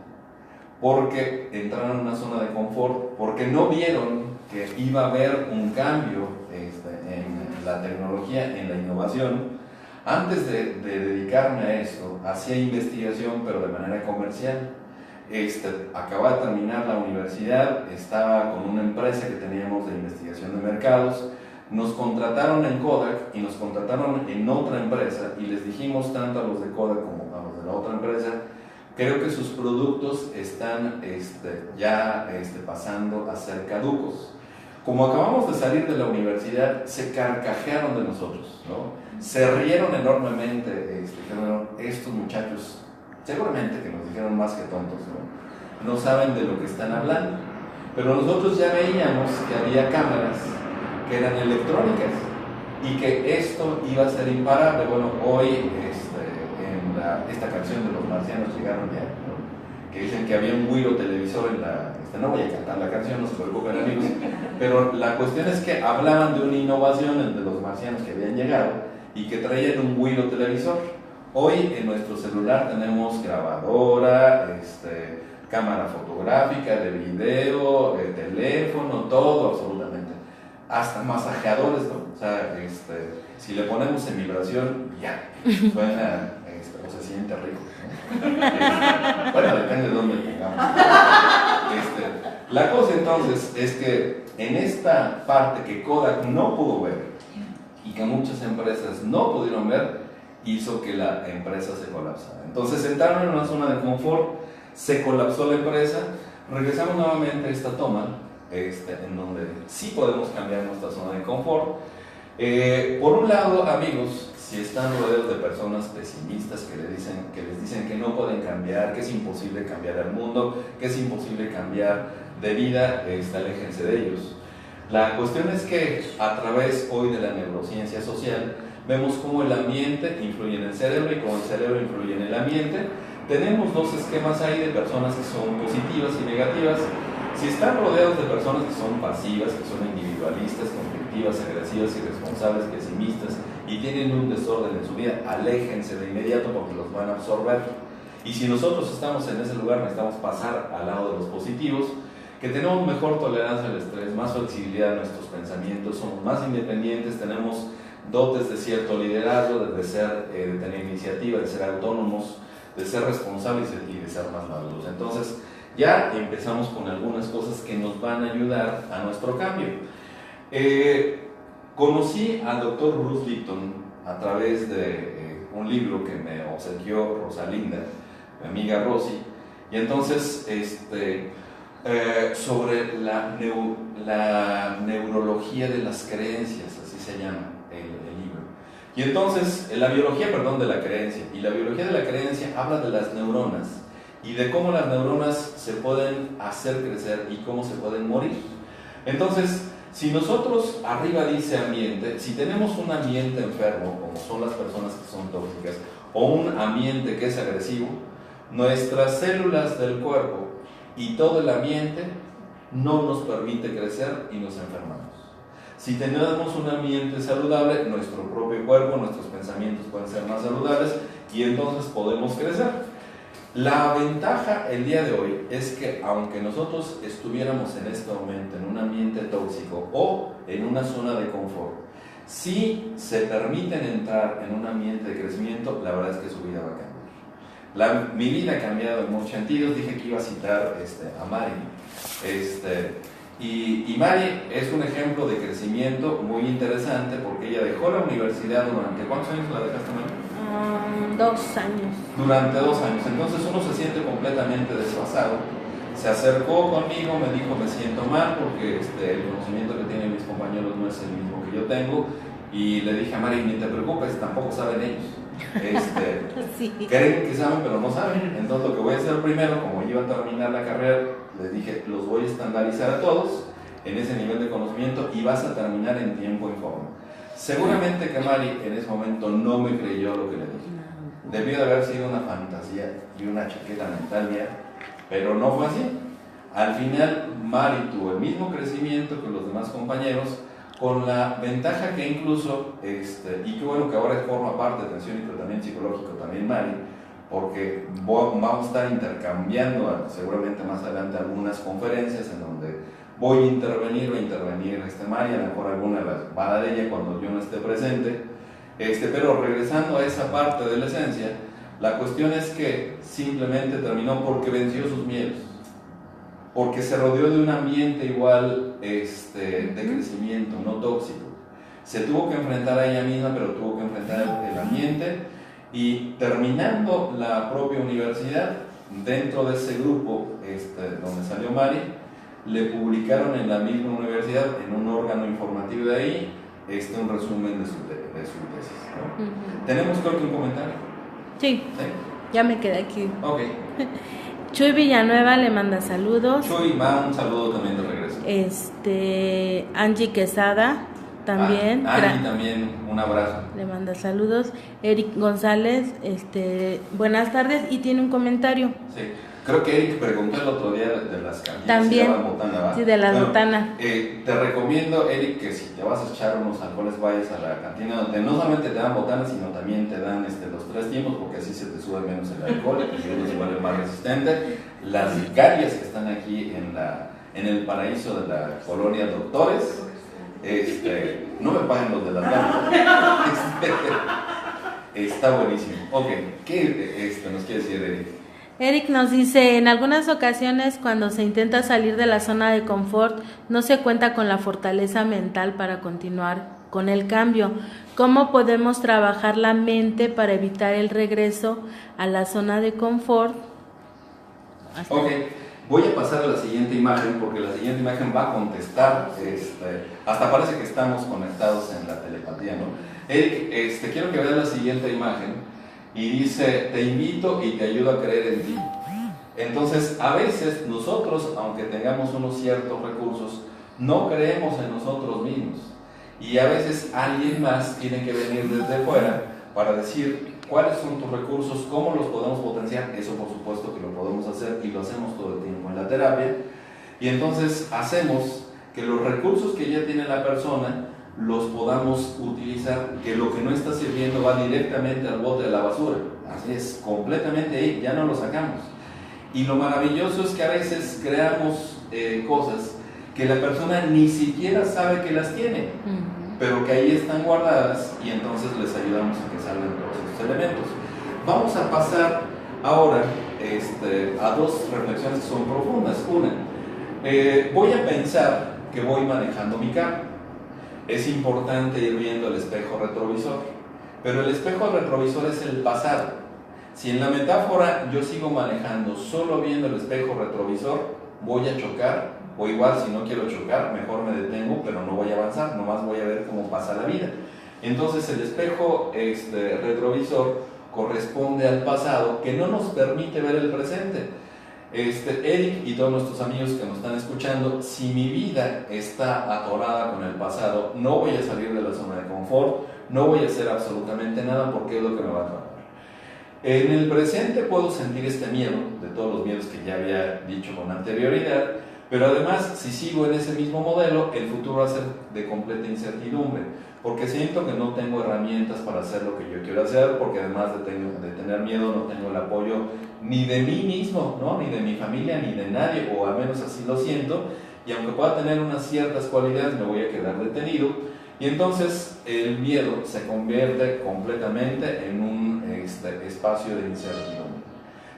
S1: porque entraron en una zona de confort, porque no vieron que iba a haber un cambio en la tecnología, en la innovación. Antes de dedicarme a esto, hacía investigación, pero de manera comercial. Acababa de terminar la universidad, estaba con una empresa que teníamos de investigación de mercados. Nos contrataron en Kodak y nos contrataron en otra empresa, y les dijimos tanto a los de Kodak como a los de la otra empresa: creo que sus productos están ya pasando a ser caducos. Como acabamos de salir de la universidad, se carcajearon de nosotros, ¿no? Se rieron enormemente. Dijeron, estos muchachos seguramente que nos dijeron más que tontos, no saben de lo que están hablando. Pero nosotros ya veíamos que había cámaras que eran electrónicas y que esto iba a ser imparable. Bueno, hoy en esta canción de los marcianos llegaron ya, ¿no? Que dicen que había un güiro televisor en la... no voy a cantar la canción, no se preocupen, amigos, pero la cuestión es que hablaban de una innovación de los marcianos que habían llegado y que traían un güiro televisor. Hoy en nuestro celular tenemos grabadora, cámara fotográfica, de video, teléfono, todo absolutamente. Hasta masajeadores, ¿no? O sea, si le ponemos en vibración, ya, suena o se siente rico, ¿no? Bueno, depende de dónde tengamos. La cosa entonces es que en esta parte que Kodak no pudo ver y que muchas empresas no pudieron ver, hizo que la empresa se colapsara. Entonces entraron en una zona de confort, se colapsó la empresa. Regresamos nuevamente a esta toma, en donde sí podemos cambiar nuestra zona de confort. Por un lado, amigos, si están rodeados de personas pesimistas que les dicen que no pueden cambiar, que es imposible cambiar el mundo, que es imposible cambiar de vida, aléjense de ellos. La cuestión es que a través hoy de la neurociencia social vemos cómo el ambiente influye en el cerebro y cómo el cerebro influye en el ambiente. Tenemos dos esquemas ahí de personas que son positivas y negativas. Si están rodeados de personas que son pasivas, que son individualistas, conflictivas, agresivas, irresponsables, pesimistas y tienen un desorden en su vida, aléjense de inmediato porque los van a absorber. Y si nosotros estamos en ese lugar, necesitamos pasar al lado de los positivos, que tenemos mejor tolerancia al estrés, más flexibilidad en nuestros pensamientos, somos más independientes, tenemos dotes de cierto liderazgo, de tener iniciativa, de ser autónomos, de ser responsables y de ser más maduros. Entonces ya empezamos con algunas cosas que nos van a ayudar a nuestro cambio. Conocí al doctor Bruce Lipton a través de un libro que me obsequió Rosalinda, mi amiga Rosy, y entonces sobre la neurología de las creencias, así se llama el libro. Y entonces, la biología, perdón, de la creencia, y la biología de la creencia habla de las neuronas y de cómo las neuronas se pueden hacer crecer y cómo se pueden morir. Entonces, si nosotros, arriba dice ambiente, si tenemos un ambiente enfermo, como son las personas que son tóxicas, o un ambiente que es agresivo, nuestras células del cuerpo y todo el ambiente no nos permite crecer y nos enfermamos. Si tenemos un ambiente saludable, nuestro propio cuerpo, nuestros pensamientos pueden ser más saludables y entonces podemos crecer. La ventaja el día de hoy es que aunque nosotros estuviéramos en este momento en un ambiente tóxico o en una zona de confort, si se permiten entrar en un ambiente de crecimiento, la verdad es que su vida va a cambiar. Mi vida ha cambiado en muchos sentidos. Dije que iba a citar a Mari. Y Mari es un ejemplo de crecimiento muy interesante porque ella dejó la universidad durante... ¿Cuántos años la dejaste, Mari?
S2: 2 años.
S1: Durante 2 años. Entonces uno se siente completamente desfasado. Se acercó conmigo, me dijo, me siento mal porque el conocimiento que tienen mis compañeros no es el mismo que yo tengo. Y le dije a Mari, ni te preocupes, tampoco saben ellos.
S2: Sí.
S1: Creen que saben, pero no saben. Entonces lo que voy a hacer primero, como iba a terminar la carrera, les dije, los voy a estandarizar a todos en ese nivel de conocimiento y vas a terminar en tiempo y forma. Seguramente que Mari en ese momento no me creyó lo que le dije. Debió de haber sido una fantasía y una chaqueta mental mía, pero no fue así. Al final Mari tuvo el mismo crecimiento que los demás compañeros, con la ventaja que incluso, y qué bueno que ahora forma parte de atención y tratamiento psicológico también Mari, porque vamos a estar intercambiando seguramente más adelante algunas conferencias en donde voy a intervenir Mari, a lo mejor alguna de las va a dar ella cuando yo no esté presente, pero regresando a esa parte de la esencia, la cuestión es que simplemente terminó porque venció sus miedos, porque se rodeó de un ambiente igual de crecimiento, no tóxico. Se tuvo que enfrentar a ella misma, pero tuvo que enfrentar el ambiente, y terminando la propia universidad, dentro de ese grupo donde salió Mari, le publicaron en la misma universidad, en un órgano informativo de ahí, un resumen de su tesis, ¿no? ¿Tenemos creo que un comentario?
S2: Sí, ya me quedé aquí.
S1: Ok.
S2: Chuy Villanueva le manda saludos.
S1: Chuy, va un saludo también de regreso.
S2: Angie Quesada también.
S1: Angie también, un abrazo.
S2: Le manda saludos. Eric González, buenas tardes, y tiene un comentario.
S1: Sí, creo que Eric preguntó el otro día de las cantinas.
S2: También,
S1: de botana, ¿va?
S2: Sí, de la botana.
S1: Te recomiendo, Eric, que si te vas a echar unos alcoholes, vayas a la cantina donde no solamente te dan botana, sino también te dan los 3 tiempos, porque así se te sube menos el alcohol y uno se vuelve más resistente. Las vicarias que están aquí en el paraíso de la colonia Doctores, no me paguen los de las ganas. Está buenísimo. Ok, ¿qué nos quiere decir Eric?
S2: Eric nos dice, en algunas ocasiones cuando se intenta salir de la zona de confort, no se cuenta con la fortaleza mental para continuar con el cambio. ¿Cómo podemos trabajar la mente para evitar el regreso a la zona de confort?
S1: Ok, voy a pasar a la siguiente imagen porque la siguiente imagen va a contestar, hasta parece que estamos conectados en la telepatía, ¿no? Eric, quiero que veas la siguiente imagen. Y dice, te invito y te ayudo a creer en ti. Entonces, a veces nosotros, aunque tengamos unos ciertos recursos, no creemos en nosotros mismos. Y a veces alguien más tiene que venir desde fuera para decir cuáles son tus recursos, cómo los podemos potenciar. Eso por supuesto que lo podemos hacer y lo hacemos todo el tiempo en la terapia. Y entonces hacemos que los recursos que ya tiene la persona los podamos utilizar, que lo que no está sirviendo va directamente al bote de la basura. Así es, completamente ahí, ya no lo sacamos. Y lo maravilloso es que a veces creamos cosas que la persona ni siquiera sabe que las tiene, pero que ahí están guardadas, y entonces les ayudamos a que salgan todos esos elementos. Vamos a pasar ahora a 2 reflexiones que son profundas. Una, voy a pensar que voy manejando mi carro. Es importante ir viendo el espejo retrovisor, pero el espejo retrovisor es el pasado. Si en la metáfora yo sigo manejando solo viendo el espejo retrovisor, voy a chocar, o igual si no quiero chocar, mejor me detengo, pero no voy a avanzar, nomás voy a ver cómo pasa la vida. Entonces el espejo retrovisor corresponde al pasado, que no nos permite ver el presente. Eric y todos nuestros amigos que nos están escuchando, si mi vida está atorada con el pasado, no voy a salir de la zona de confort, no voy a hacer absolutamente nada, porque es lo que me va a atrapar. En el presente puedo sentir este miedo, de todos los miedos que ya había dicho con anterioridad, pero además, si sigo en ese mismo modelo, el futuro va a ser de completa incertidumbre, porque siento que no tengo herramientas para hacer lo que yo quiero hacer, porque además de tener miedo no tengo el apoyo ni de mí mismo, ¿no? Ni de mi familia, ni de nadie, o al menos así lo siento, y aunque pueda tener unas ciertas cualidades, me voy a quedar detenido, y entonces el miedo se convierte completamente en un espacio de incertidumbre.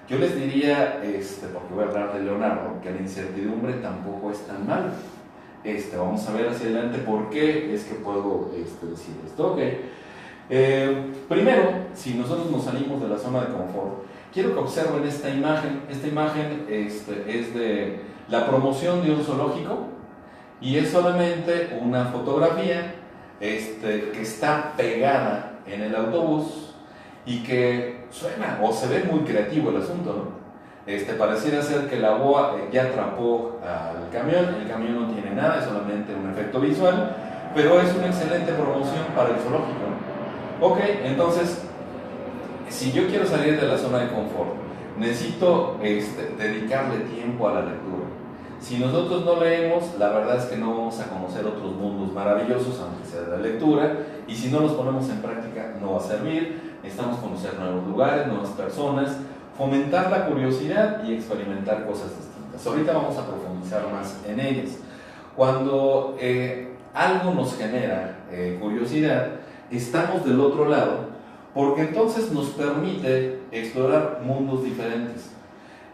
S1: Yo les diría, porque voy a hablar de Leonardo, que la incertidumbre tampoco es tan mala. Vamos a ver hacia adelante por qué es que puedo decir esto. Okay. Primero, si nosotros nos salimos de la zona de confort, quiero que observen esta imagen. Esta imagen es de la promoción de un zoológico y es solamente una fotografía que está pegada en el autobús y que suena o se ve muy creativo el asunto, ¿no? Pareciera ser que la boa ya atrapó al camión, el camión no tiene nada, es solamente un efecto visual, pero es una excelente promoción para el zoológico, ¿no? Ok, entonces, si yo quiero salir de la zona de confort, necesito dedicarle tiempo a la lectura. Si nosotros no leemos, la verdad es que no vamos a conocer otros mundos maravillosos, aunque sea de la lectura, y si no los ponemos en práctica, no va a servir. Necesitamos conocer nuevos lugares, nuevas personas, fomentar la curiosidad y experimentar cosas distintas. Ahorita vamos a profundizar más en ellas. Cuando algo nos genera curiosidad, estamos del otro lado, porque entonces nos permite explorar mundos diferentes.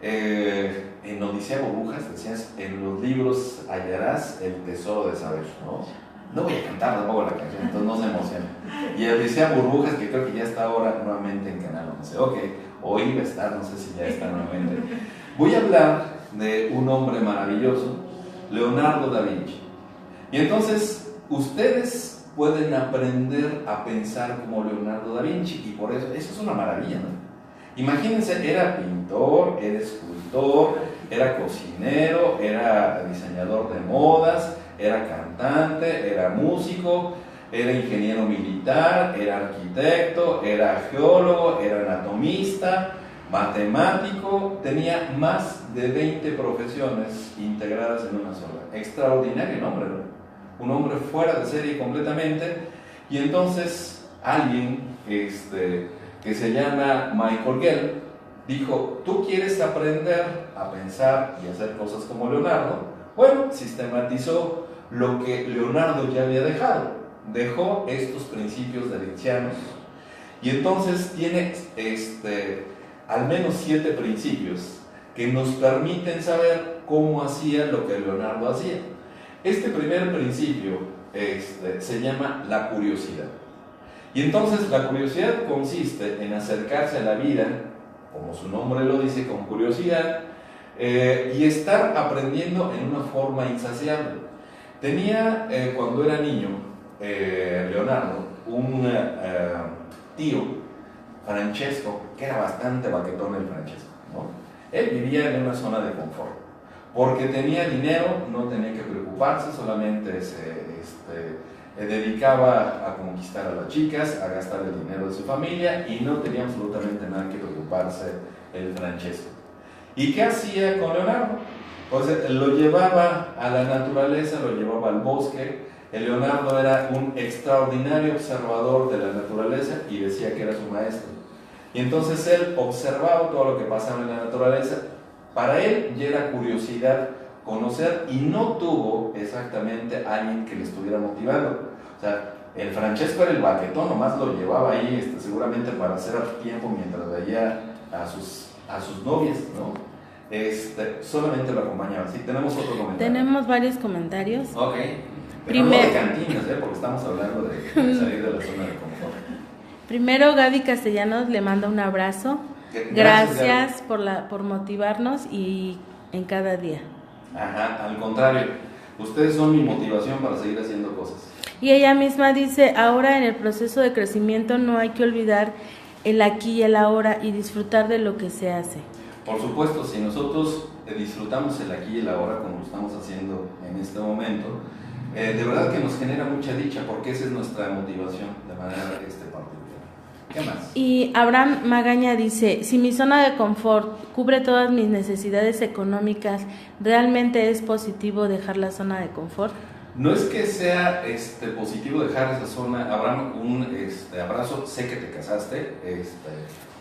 S1: En Odisea Burbujas decías, en los libros hallarás el tesoro de saber, ¿no? No voy a cantar tampoco la canción, entonces no se emocionen. Y Odisea Burbujas, que creo que ya está ahora nuevamente en Canal 11. Ok, o iba a estar, no sé si ya está nuevamente. Voy a hablar de un hombre maravilloso, Leonardo da Vinci. Y entonces, ustedes pueden aprender a pensar como Leonardo da Vinci, y por eso es una maravilla, ¿no? Imagínense, era pintor, era escultor, era cocinero, era diseñador de modas, era cantante, era músico, era ingeniero militar, era arquitecto, era geólogo, era anatomista, matemático, tenía más de 20 profesiones integradas en una sola. Extraordinario nombre, ¿no? Un hombre fuera de serie completamente. Y entonces alguien que se llama Michael Gell dijo, ¿tú quieres aprender a pensar y hacer cosas como Leonardo? Bueno, sistematizó lo que Leonardo ya había dejado. Dejó estos principios delictianos y entonces tiene al menos 7 principios que nos permiten saber cómo hacía lo que Leonardo hacía. Este primer principio se llama la curiosidad. Y entonces la curiosidad consiste en acercarse a la vida, como su nombre lo dice, con curiosidad, y estar aprendiendo en una forma insaciable. Tenía, cuando era niño, Leonardo, un tío, Francesco, que era bastante baquetón el Francesco, ¿no? Él vivía en una zona de confort, porque tenía dinero, no tenía que preocuparse, solamente se dedicaba a conquistar a las chicas, a gastar el dinero de su familia y no tenía absolutamente nada que preocuparse el Francesco. ¿Y qué hacía con Leonardo? Pues lo llevaba a la naturaleza, lo llevaba al bosque. El Leonardo era un extraordinario observador de la naturaleza y decía que era su maestro. Y entonces él observaba todo lo que pasaba en la naturaleza. Para él ya era curiosidad conocer y no tuvo exactamente alguien que le estuviera motivando. O sea, el Francesco era el baquetón, nomás lo llevaba ahí seguramente para hacer tiempo mientras veía a sus novias, ¿no? Solamente lo acompañaba. Sí, tenemos otro comentario.
S2: Tenemos varios comentarios.
S1: Ok. Pero no de cantinas, porque estamos hablando de salir de la zona de confort.
S2: Primero, Gaby Castellanos le manda un abrazo. Gracias por motivarnos y en cada día.
S1: Ajá, al contrario, ustedes son mi motivación para seguir haciendo cosas.
S2: Y ella misma dice, ahora en el proceso de crecimiento no hay que olvidar el aquí y el ahora y disfrutar de lo que se hace.
S1: Por supuesto, si nosotros disfrutamos el aquí y el ahora como lo estamos haciendo en este momento, de verdad que nos genera mucha dicha, porque esa es nuestra motivación de manera particular. ¿Qué más?
S2: Y Abraham Magaña dice, si mi zona de confort cubre todas mis necesidades económicas, ¿realmente es positivo dejar la zona de confort?
S1: No es que sea positivo dejar esa zona. Abraham, un abrazo, sé que te casaste,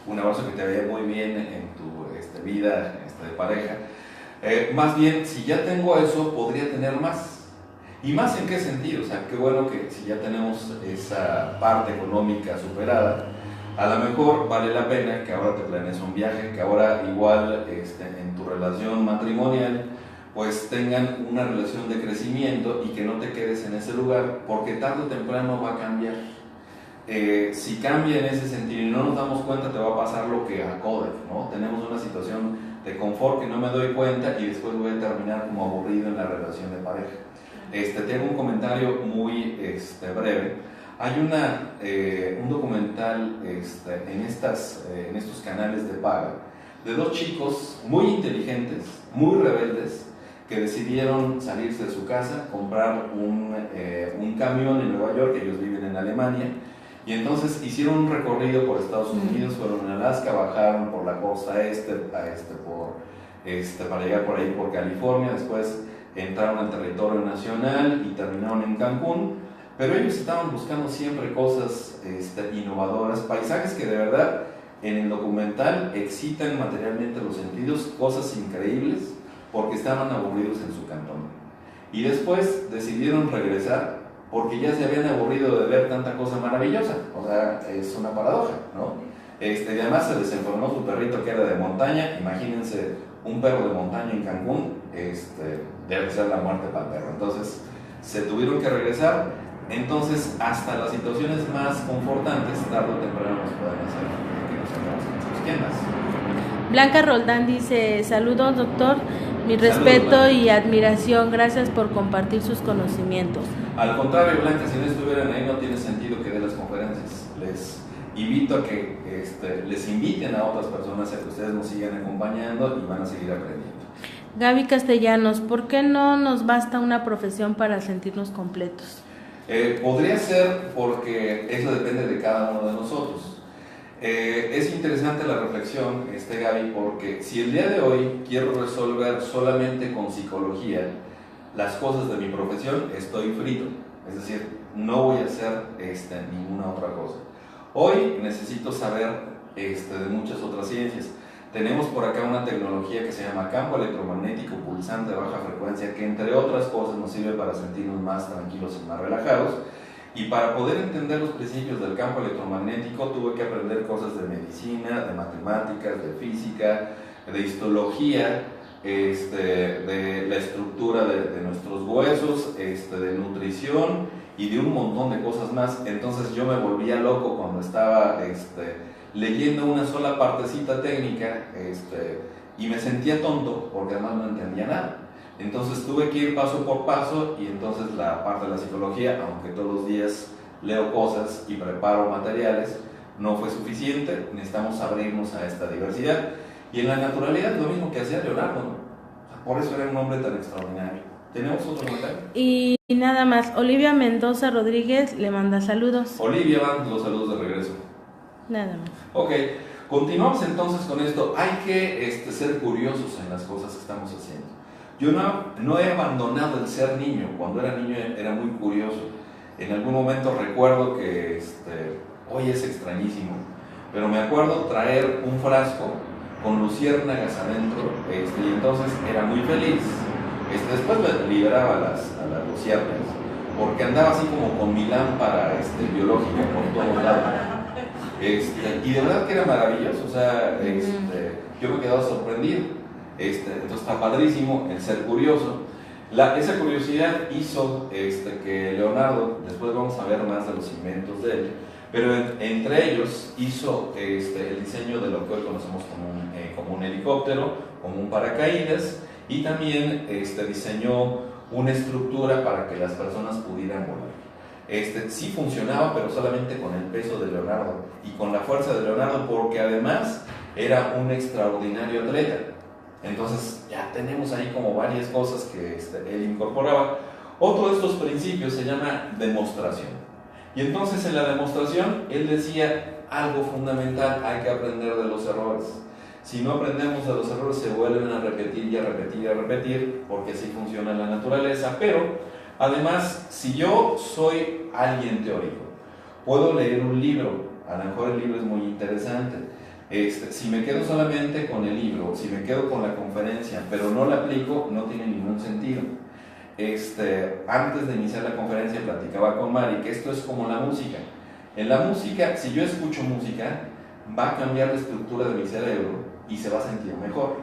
S1: un abrazo que te vaya muy bien en tu vida de pareja. Más bien, si ya tengo eso, podría tener más. ¿Y más en qué sentido? O sea, qué bueno que si ya tenemos esa parte económica superada, a lo mejor vale la pena que ahora te planees un viaje, que ahora igual en tu relación matrimonial pues tengan una relación de crecimiento y que no te quedes en ese lugar, porque tarde o temprano va a cambiar. Si cambia en ese sentido y no nos damos cuenta, te va a pasar lo que a Kodak, ¿no? Tenemos una situación de confort que no me doy cuenta y después voy a terminar como aburrido en la relación de pareja. Tengo un comentario muy breve. Hay un documental en estos canales de paga de dos chicos muy inteligentes, muy rebeldes, que decidieron salirse de su casa, comprar un camión en Nueva York. Ellos viven en Alemania, y entonces hicieron un recorrido por Estados Unidos, fueron a Alaska, bajaron por la costa para llegar por ahí por California, después entraron al territorio nacional y terminaron en Cancún. Pero ellos estaban buscando siempre cosas innovadoras, paisajes que de verdad en el documental excitan materialmente los sentidos, cosas increíbles, porque estaban aburridos en su cantón. Y después decidieron regresar porque ya se habían aburrido de ver tanta cosa maravillosa. O sea, es una paradoja, ¿no? Y además se les enfermó su perrito, que era de montaña. Imagínense un perro de montaña en Cancún, debe ser la muerte para el perro. Entonces se tuvieron que regresar. Entonces hasta las situaciones más confortantes tarde o temprano nos pueden hacer que nos hagamos. ¿Quién más?
S2: Blanca Roldán dice, saludos doctor, mi respeto y admiración, gracias por compartir sus conocimientos.
S1: Al contrario, Blanca, si no estuvieran ahí no tiene sentido que dé las conferencias. Les invito a que les inviten a otras personas a que ustedes nos sigan acompañando y van a seguir aprendiendo.
S2: Gaby Castellanos, ¿por qué no nos basta una profesión para sentirnos completos?
S1: Podría ser porque eso depende de cada uno de nosotros. Es interesante la reflexión, Gaby, porque si el día de hoy quiero resolver solamente con psicología las cosas de mi profesión, estoy frito. Es decir, no voy a hacer ninguna otra cosa. Hoy necesito saber de muchas otras ciencias. Tenemos por acá una tecnología que se llama campo electromagnético pulsante de baja frecuencia, que entre otras cosas nos sirve para sentirnos más tranquilos y más relajados. Y para poder entender los principios del campo electromagnético tuve que aprender cosas de medicina, de matemáticas, de física, de histología, de la estructura de nuestros huesos, de nutrición y de un montón de cosas más. Entonces yo me volvía loco cuando estaba leyendo una sola partecita técnica y me sentía tonto porque además no entendía nada. Entonces tuve que ir paso por paso, y entonces la parte de la psicología, aunque todos los días leo cosas y preparo materiales, no fue suficiente. Necesitamos abrirnos a esta diversidad. Y en la naturalidad lo mismo que hacía Leonardo, ¿no? Por eso era un hombre tan extraordinario. ¿Tenemos otro comentario?
S2: Y nada más, Olivia Mendoza Rodríguez le manda saludos.
S1: Olivia, van los saludos de regreso.
S2: Nada más.
S1: Ok, continuamos entonces con esto. Hay que ser curiosos en las cosas que estamos haciendo. Yo no he abandonado el ser niño. Cuando era niño era muy curioso. En algún momento recuerdo que, hoy es extrañísimo, pero me acuerdo traer un frasco con luciérnagas adentro, y entonces era muy feliz. Después me liberaba a las luciérnagas, porque andaba así como con mi lámpara biológica por todos lados. Y de verdad que era maravilloso. O sea, yo me quedaba sorprendido. Entonces está padrísimo el ser curioso. Esa curiosidad hizo que Leonardo, después vamos a ver más de los inventos de él, pero entre ellos hizo el diseño de lo que hoy conocemos como un helicóptero, como un paracaídas, y también diseñó una estructura para que las personas pudieran volar. Sí funcionaba, pero solamente con el peso de Leonardo y con la fuerza de Leonardo, porque además era un extraordinario atleta. Entonces ya tenemos ahí como varias cosas que él incorporaba. Otro de estos principios se llama demostración. Y entonces en la demostración él decía algo fundamental: hay que aprender de los errores. Si no aprendemos de los errores, se vuelven a repetir y a repetir y a repetir, porque así funciona la naturaleza. Pero además, si yo soy alguien teórico, puedo leer un libro, a lo mejor el libro es muy interesante. Si me quedo solamente con el libro, si me quedo con la conferencia, pero no la aplico, no tiene ningún sentido. Antes de iniciar la conferencia platicaba con Mari que esto es como la música. En la música, si yo escucho música, va a cambiar la estructura de mi cerebro y se va a sentir mejor.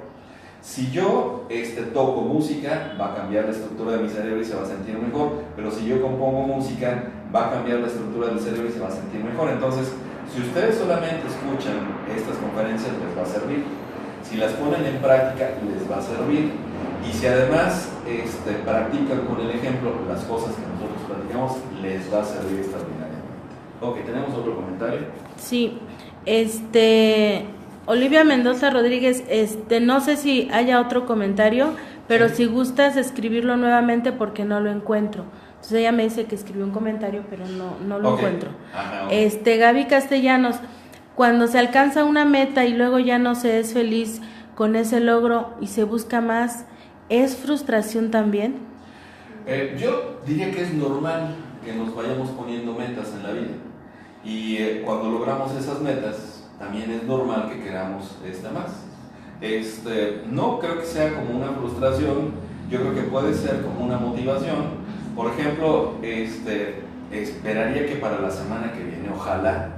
S1: Si yo toco música, va a cambiar la estructura de mi cerebro y se va a sentir mejor. Pero si yo compongo música, va a cambiar la estructura del cerebro y se va a sentir mejor. Entonces, si ustedes solamente escuchan estas conferencias, les va a servir. Si las ponen en práctica, les va a servir. Y si además practican con el ejemplo las cosas que nosotros platicamos, les va a servir extraordinariamente. Ok, ¿tenemos otro comentario?
S2: Sí, Olivia Mendoza Rodríguez, no sé si haya otro comentario, pero si gustas escribirlo nuevamente porque no lo encuentro. Entonces ella me dice que escribió un comentario, pero no lo encuentro.
S1: Ajá, okay.
S2: Gaby Castellanos, cuando se alcanza una meta y luego ya no se es feliz con ese logro y se busca más, ¿es frustración también?
S1: Yo diría que es normal que nos vayamos poniendo metas en la vida, y cuando logramos esas metas también es normal que queramos más. No creo que sea como una frustración, yo creo que puede ser como una motivación. Por ejemplo, esperaría que para la semana que viene, ojalá,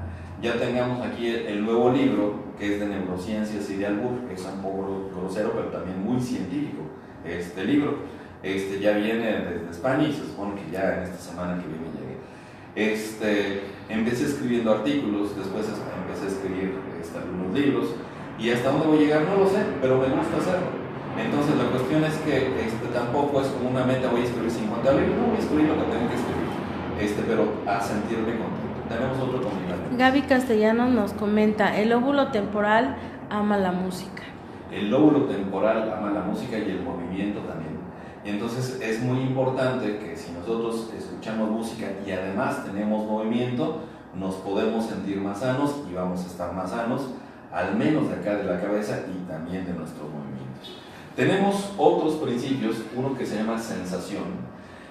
S1: ya tengamos aquí el nuevo libro que es de neurociencias y de albur, que es un poco grosero pero también muy científico. Este libro ya viene desde España y se supone que ya en esta semana que viene llegue. Empecé escribiendo artículos, después empecé a escribir algunos libros, y hasta dónde voy a llegar no lo sé, pero me gusta hacerlo. Entonces la cuestión es que tampoco es como una meta, voy a escribir 50 libros, no voy a escribir lo que tengo que escribir, pero a sentirme contento. Tenemos otro comentario.
S2: Gaby Castellanos nos comenta: el lóbulo temporal ama la música.
S1: El lóbulo temporal ama la música y el movimiento también. Y entonces es muy importante que si nosotros escuchamos música y además tenemos movimiento, nos podemos sentir más sanos y vamos a estar más sanos, al menos de acá de la cabeza y también de nuestros movimientos. Tenemos otros principios, uno que se llama sensación,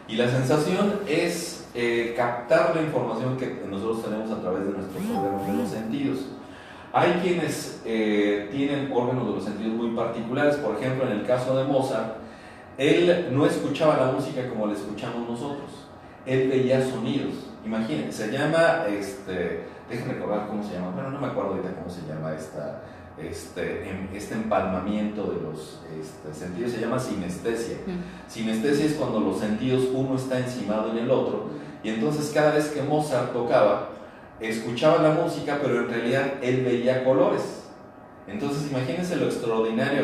S1: y la sensación es captar la información que nosotros tenemos a través de nuestros órganos de los sentidos. Hay quienes tienen órganos de los sentidos muy particulares. Por ejemplo, en el caso de Mozart, él no escuchaba la música como la escuchamos nosotros, él veía sonidos. Imagínense, se llama, déjenme recordar cómo se llama, pero no me acuerdo ahorita cómo se llama este empalmamiento de los sentidos, se llama sinestesia. Sinestesia es cuando los sentidos, uno está encimado en el otro, y entonces cada vez que Mozart tocaba, escuchaba la música, pero en realidad él veía colores. Entonces imagínense lo extraordinario.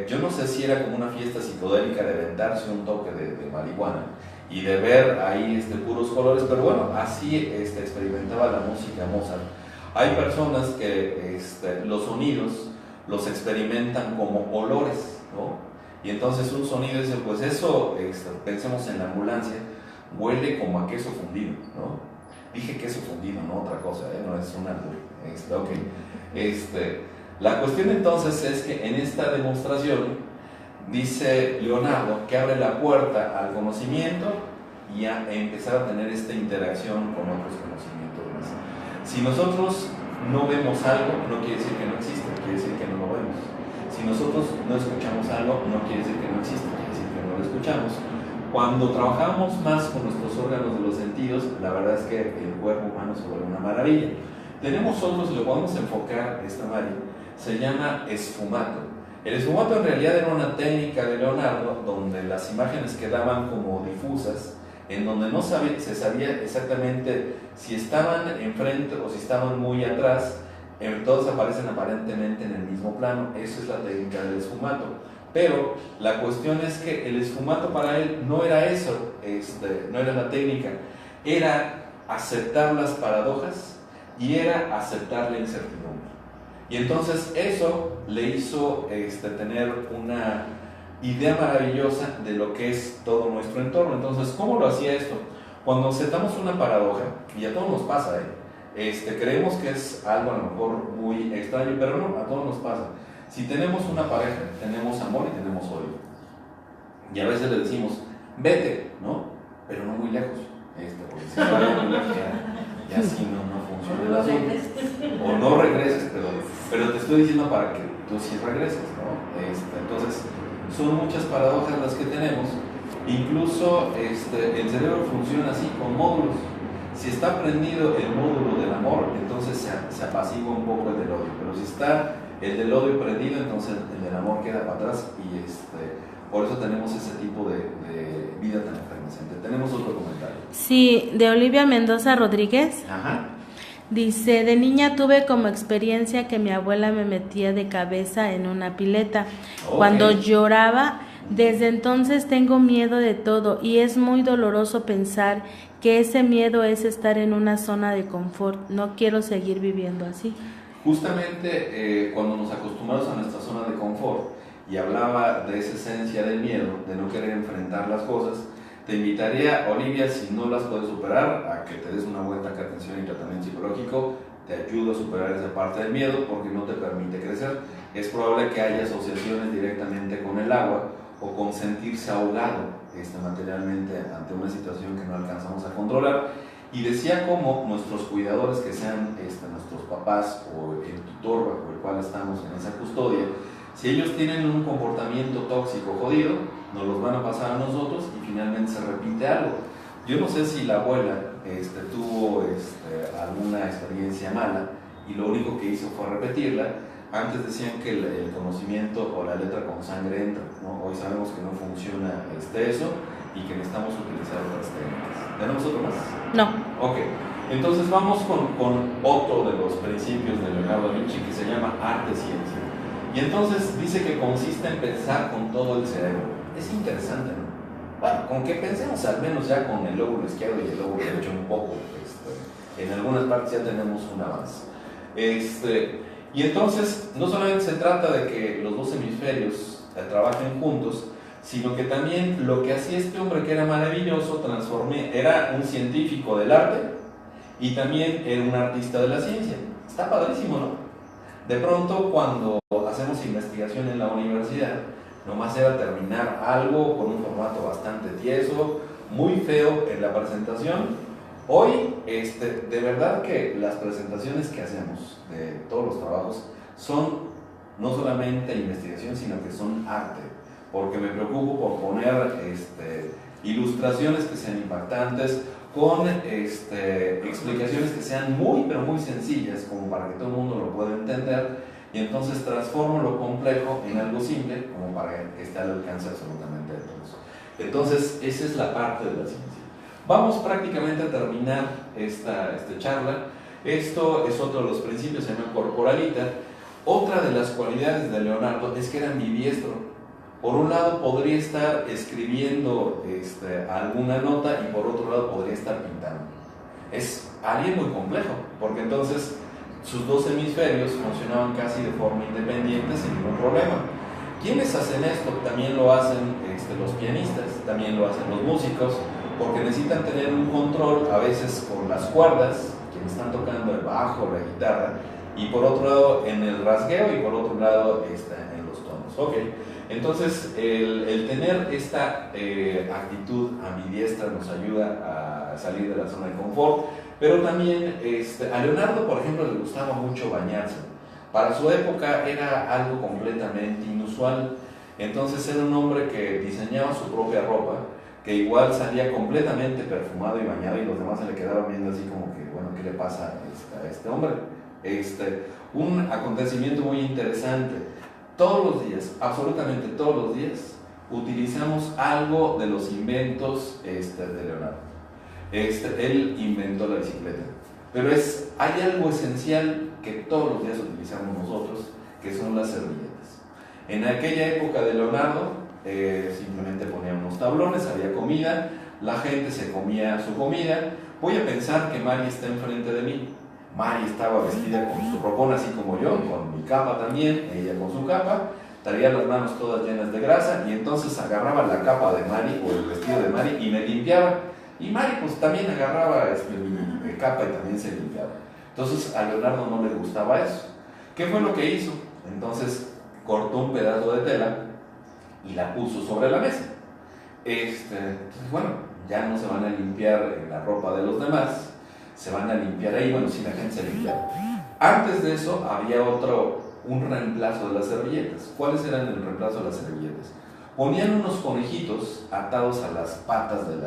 S1: Yo no sé si era como una fiesta psicodélica de aventarse un toque de marihuana y de ver ahí puros colores, pero bueno, así experimentaba la música Mozart. Hay personas que los sonidos los experimentan como olores, ¿no? Y entonces un sonido dice, pues eso, pensemos en la ambulancia, huele como a queso fundido, ¿no? Dije queso fundido, no otra cosa, no es un albur. La cuestión entonces es que en esta demostración dice Leonardo que abre la puerta al conocimiento y a empezar a tener esta interacción con otros conocimientos más. Si nosotros no vemos algo, no quiere decir que no existe, quiere decir que no lo vemos. Si nosotros no escuchamos algo, no quiere decir que no existe, quiere decir que no lo escuchamos. Cuando trabajamos más con nuestros órganos de los sentidos, la verdad es que el cuerpo humano se vuelve una maravilla. Tenemos otros, lo podemos enfocar, Mari, se llama esfumato. El esfumato en realidad era una técnica de Leonardo donde las imágenes quedaban como difusas, en donde no se sabía exactamente si estaban enfrente o si estaban muy atrás, todos aparecen aparentemente en el mismo plano. Esa es la técnica del esfumato. Pero la cuestión es que el esfumato para él no era eso, no era la técnica, era aceptar las paradojas y era aceptar la incertidumbre. Y entonces eso le hizo tener una idea maravillosa de lo que es todo nuestro entorno. Entonces, ¿cómo lo hacía esto? Cuando aceptamos una paradoja, y a todos nos pasa, creemos que es algo a lo mejor muy extraño, pero no, a todos nos pasa. Si tenemos una pareja, tenemos amor y tenemos odio. Y a veces le decimos, vete, ¿no? Pero no muy lejos. Porque si no vete muy lejos, ya así no funciona el asunto. O no regreses, pero te estoy diciendo para que tú sí regreses, ¿no? Entonces, son muchas paradojas las que tenemos. Incluso el cerebro funciona así, con módulos. Si está prendido el módulo del amor, entonces se apacigua un poco el del odio. Pero si está el del odio prendido, entonces el del amor queda para atrás. Y por eso tenemos ese tipo de vida tan efervescente. Tenemos otro comentario.
S2: Sí, de Olivia Mendoza Rodríguez.
S1: Ajá.
S2: Dice, de niña tuve como experiencia que mi abuela me metía de cabeza en una pileta. Okay. Cuando lloraba, desde entonces tengo miedo de todo y es muy doloroso pensar que ese miedo es estar en una zona de confort. No quiero seguir viviendo así.
S1: Justamente cuando nos acostumbramos a nuestra zona de confort y hablaba de esa esencia del miedo, de no querer enfrentar las cosas, te invitaría, Olivia, si no las puedes superar, a que te des una vuelta a atención y tratamiento psicológico. Te ayuda a superar esa parte del miedo porque no te permite crecer. Es probable que haya asociaciones directamente con el agua o con sentirse ahogado materialmente ante una situación que no alcanzamos a controlar. Y decía cómo nuestros cuidadores, que sean nuestros papás o el tutor bajo el cual estamos en esa custodia, si ellos tienen un comportamiento tóxico jodido, nos los van a pasar a nosotros y finalmente se repite algo. Yo no sé si la abuela tuvo alguna experiencia mala y lo único que hizo fue repetirla. Antes decían que el conocimiento o la letra con sangre entra, ¿no? Hoy sabemos que no funciona eso y que necesitamos utilizar otras técnicas. ¿Tenemos otro más?
S2: No.
S1: Ok, entonces vamos con otro de los principios de Leonardo da Vinci que se llama arte-ciencia. Y entonces dice que consiste en pensar con todo el cerebro. Es interesante, ¿no? Bueno, con que pensemos al menos ya con el lóbulo izquierdo y el lóbulo derecho un poco, en algunas partes ya tenemos un avance. Y entonces no solamente se trata de que los dos hemisferios trabajen juntos, sino que también lo que hacía este hombre, que era maravilloso, era un científico del arte y también era un artista de la ciencia. Está padrísimo, ¿no? De pronto, cuando hacemos investigación en la universidad, nomás era terminar algo con un formato bastante tieso, muy feo en la presentación. Hoy, de verdad que las presentaciones que hacemos de todos los trabajos son no solamente investigación, sino que son arte, porque me preocupo por poner ilustraciones que sean impactantes, con explicaciones que sean muy, pero muy sencillas, como para que todo el mundo lo pueda entender, y entonces transformo lo complejo en algo simple, como para que esté al alcance absolutamente de todos. Entonces, esa es la parte de la ciencia. Vamos prácticamente a terminar esta charla. Esto es otro de los principios, se llama corporalita. Otra de las cualidades de Leonardo es que era ambidiestro. Por un lado podría estar escribiendo alguna nota y por otro lado podría estar pintando. Es alguien muy complejo, porque entonces sus dos hemisferios funcionaban casi de forma independiente sin ningún problema. ¿Quiénes hacen esto? También lo hacen los pianistas, también lo hacen los músicos, porque necesitan tener un control a veces con las cuerdas, quienes están tocando el bajo, la guitarra, y por otro lado en el rasgueo y por otro lado en los tonos. Okay. Entonces el tener esta actitud ambidiestra nos ayuda a salir de la zona de confort, pero también a Leonardo, por ejemplo, le gustaba mucho bañarse. Para su época era algo completamente inusual. Entonces era un hombre que diseñaba su propia ropa, que igual salía completamente perfumado y bañado, y los demás se le quedaban viendo así como que, bueno, ¿qué le pasa a este hombre? Un acontecimiento muy interesante. Todos los días, absolutamente todos los días, utilizamos algo de los inventos de Leonardo. Él inventó la bicicleta, pero hay algo esencial que todos los días utilizamos nosotros, que son las servilletas. En aquella época de Leonardo, simplemente ponía unos tablones, había comida, la gente se comía su comida. Voy a pensar que Mari está enfrente de mí. Mari estaba vestida con su ropón así como yo, con mi capa también, ella con su capa, traía las manos todas llenas de grasa y entonces agarraba la capa de Mari o el vestido de Mari y me limpiaba. Y Mari pues también agarraba mi capa y también se limpiaba. Entonces a Leonardo no le gustaba eso. ¿Qué fue lo que hizo? Entonces cortó un pedazo de tela y la puso sobre la mesa. Entonces, bueno, ya no se van a limpiar la ropa de los demás, se van a limpiar ahí, bueno, si la gente se limpiaba. Antes de eso había un reemplazo de las servilletas. ¿Cuáles eran el reemplazo de las servilletas? Ponían unos conejitos atados a las patas de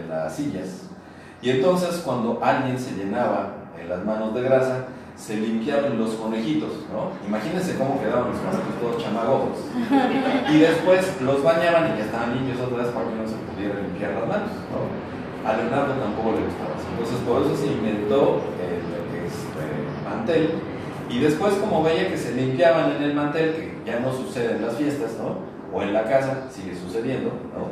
S1: las sillas, y entonces cuando alguien se llenaba las manos de grasa, se limpiaban los conejitos, ¿no? Imagínense cómo quedaban los conejitos todos chamagosos. Y después los bañaban y ya estaban limpios otra vez para que no se pudiera limpiar las manos, ¿no? A Leonardo tampoco le gustaba eso. Entonces por eso se inventó el mantel. Y después, como veía que se limpiaban en el mantel, que ya no sucede en las fiestas, ¿no? O en la casa, sigue sucediendo, ¿no?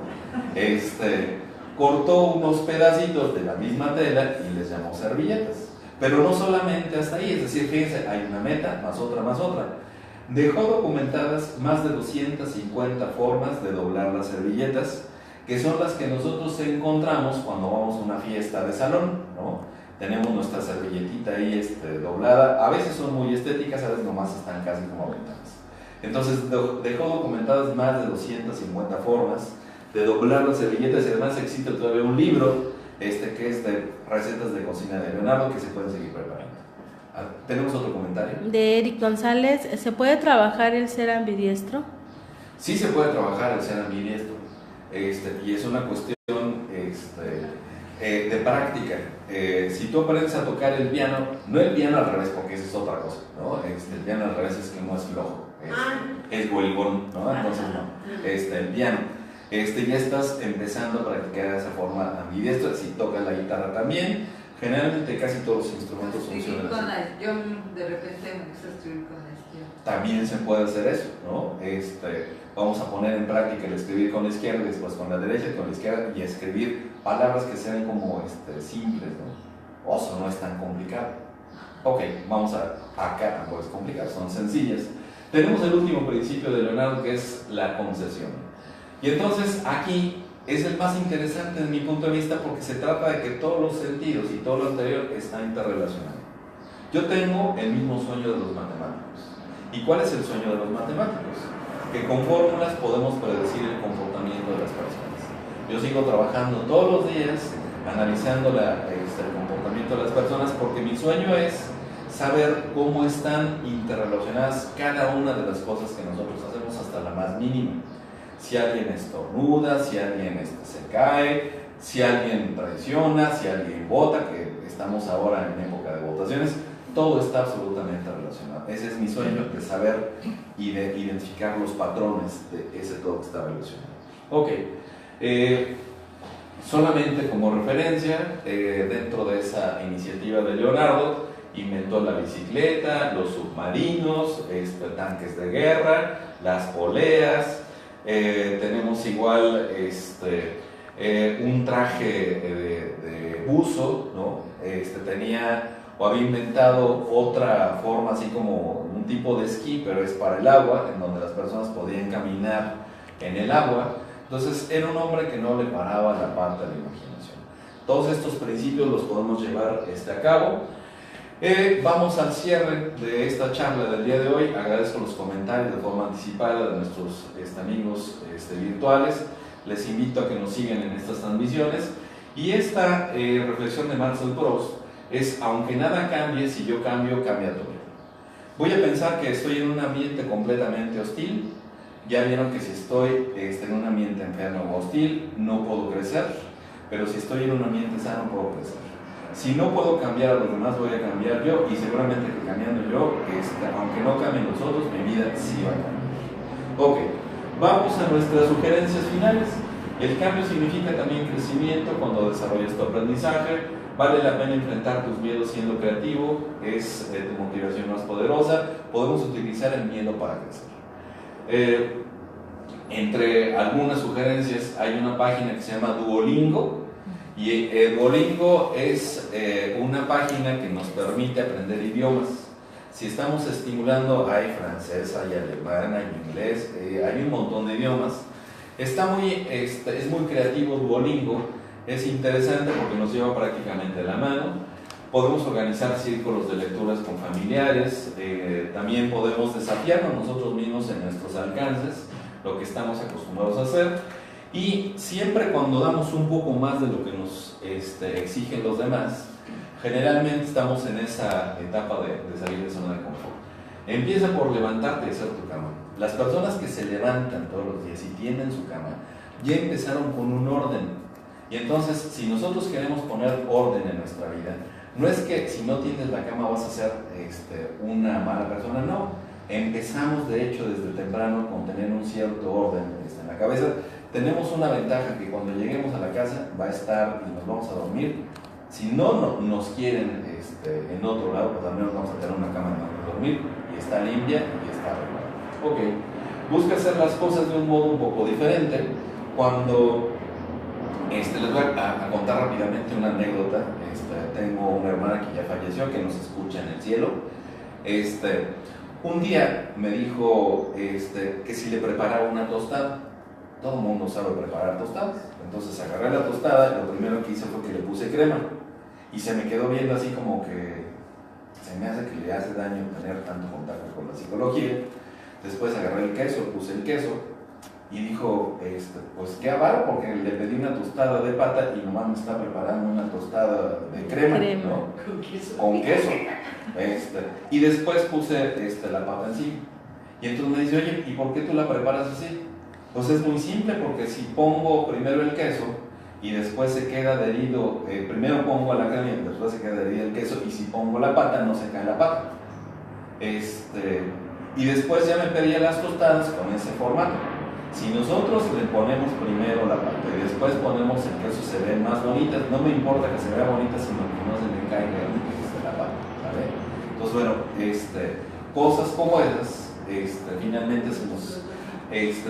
S1: Cortó unos pedacitos de la misma tela y les llamó servilletas. Pero no solamente hasta ahí, es decir, fíjense, hay una meta, más otra, más otra. Dejó documentadas más de 250 formas de doblar las servilletas, que son las que nosotros encontramos cuando vamos a una fiesta de salón, ¿no? Tenemos nuestra servilletita ahí doblada, a veces son muy estéticas, a veces nomás están casi como ventanas. Entonces dejó documentadas más de 250 formas de doblar las servilletas, y además existe todavía un libro que es de recetas de cocina de Leonardo, que se pueden seguir preparando. ¿Tenemos otro comentario?
S2: De Eric González, ¿se puede trabajar el ser ambidiestro?
S1: Sí se puede trabajar el ser ambidiestro, y es una cuestión de práctica. Si tú aprendes a tocar el piano, no el piano al revés, porque eso es otra cosa, ¿no? El piano al revés es que no es flojo, es huelgón, ¿no? Entonces no, el piano. Ya estás empezando a practicar de esa forma ambidiestra. Si tocas la guitarra también, generalmente casi todos los instrumentos funcionan así.
S3: Yo de repente me gusta escribir con la izquierda.
S1: También se puede hacer eso, ¿no? Vamos a poner en práctica el escribir con la izquierda y después con la derecha y con la izquierda, y escribir palabras que sean como simples, ¿no? Oso, no es tan complicado. Ok, vamos acá tampoco es complicado, son sencillas. Tenemos el último principio de Leonardo, que es la concesión. Y entonces aquí es el más interesante desde mi punto de vista, porque se trata de que todos los sentidos y todo lo anterior está interrelacionado. Yo tengo el mismo sueño de los matemáticos. ¿Y cuál es el sueño de los matemáticos? Que con fórmulas podemos predecir el comportamiento de las personas. Yo sigo trabajando todos los días analizando el comportamiento de las personas, porque mi sueño es saber cómo están interrelacionadas cada una de las cosas que nosotros hacemos, hasta la más mínima. Si alguien estornuda, si alguien se cae, si alguien traiciona, si alguien vota, que estamos ahora en época de votaciones, todo está absolutamente relacionado. Ese es mi sueño, de saber y de identificar los patrones de ese todo que está relacionado. Ok, solamente como referencia, dentro de esa iniciativa de Leonardo, inventó la bicicleta, los submarinos, tanques de guerra, las poleas. Tenemos igual un traje de buzo, ¿no? Tenía o había inventado otra forma, así como un tipo de esquí, pero es para el agua, en donde las personas podían caminar en el agua. Entonces era un hombre que no le paraba la parte de la imaginación. Todos estos principios los podemos llevar a cabo. Vamos al cierre de esta charla del día de hoy. Agradezco los comentarios de forma anticipada de nuestros amigos virtuales. Les invito a que nos sigan en estas transmisiones. Y esta reflexión de Marcel Proust es: aunque nada cambie, si yo cambio, cambia todo. Voy a pensar que estoy en un ambiente completamente hostil. Ya vieron que si estoy en un ambiente enfermo o hostil, no puedo crecer, pero si estoy en un ambiente sano, puedo crecer. Si no puedo cambiar a los demás, voy a cambiar yo, y seguramente que cambiando yo, aunque no cambien los otros, mi vida sí va a cambiar. Ok, vamos a nuestras sugerencias finales. El cambio significa también crecimiento cuando desarrollas tu aprendizaje. Vale la pena enfrentar tus miedos siendo creativo, es tu motivación más poderosa. Podemos utilizar el miedo para crecer. Entre algunas sugerencias hay una página que se llama Duolingo, y Duolingo es una página que nos permite aprender idiomas. Si estamos estimulando, hay francés, hay alemán, hay inglés, hay un montón de idiomas. Es muy creativo Duolingo, es interesante porque nos lleva prácticamente de la mano. Podemos organizar círculos de lecturas con familiares, también podemos desafiarnos nosotros mismos en nuestros alcances, lo que estamos acostumbrados a hacer, y siempre cuando damos un poco más de lo que nos exigen los demás, generalmente estamos en esa etapa de salir de zona de confort. Empieza por levantarte y hacer tu cama. Las personas que se levantan todos los días y tienden su cama, ya empezaron con un orden. Y entonces, si nosotros queremos poner orden en nuestra vida, no es que si no tiendes la cama vas a ser una mala persona, no. Empezamos de hecho desde temprano con tener un cierto orden en la cabeza. Tenemos una ventaja que cuando lleguemos a la casa va a estar y nos vamos a dormir. Si no nos quieren en otro lado, pues al menos vamos a tener una cama donde dormir y está limpia y está arreglada. Ok, busca hacer las cosas de un modo un poco diferente. Cuando les voy a contar rápidamente una anécdota. Tengo una hermana que ya falleció, que nos escucha en el cielo. Un día me dijo que si le preparaba una tostada. Todo el mundo sabe preparar tostadas. Entonces agarré la tostada y lo primero que hice fue que le puse crema. Y se me quedó viendo así como que se me hace que le hace daño tener tanto contacto con la psicología. Después agarré el queso, puse el queso y dijo, pues qué avaro, porque le pedí una tostada de pata y nomás me está preparando una tostada de crema. ¿No? Con queso. Y después puse la papa encima. Y entonces me dice, oye, ¿y por qué tú la preparas así? Pues es muy simple, porque si pongo primero el queso y después se queda adherido, primero pongo la crema y después se queda adherido el queso, y si pongo la pata no se cae la pata. Y después ya me pedía las tostadas con ese formato. Si nosotros le ponemos primero la pata y después ponemos el queso, se ven más bonitas. No me importa que se vea bonita, sino que no se le caiga la pata, ¿vale? Entonces, bueno, cosas como esas, finalmente se nos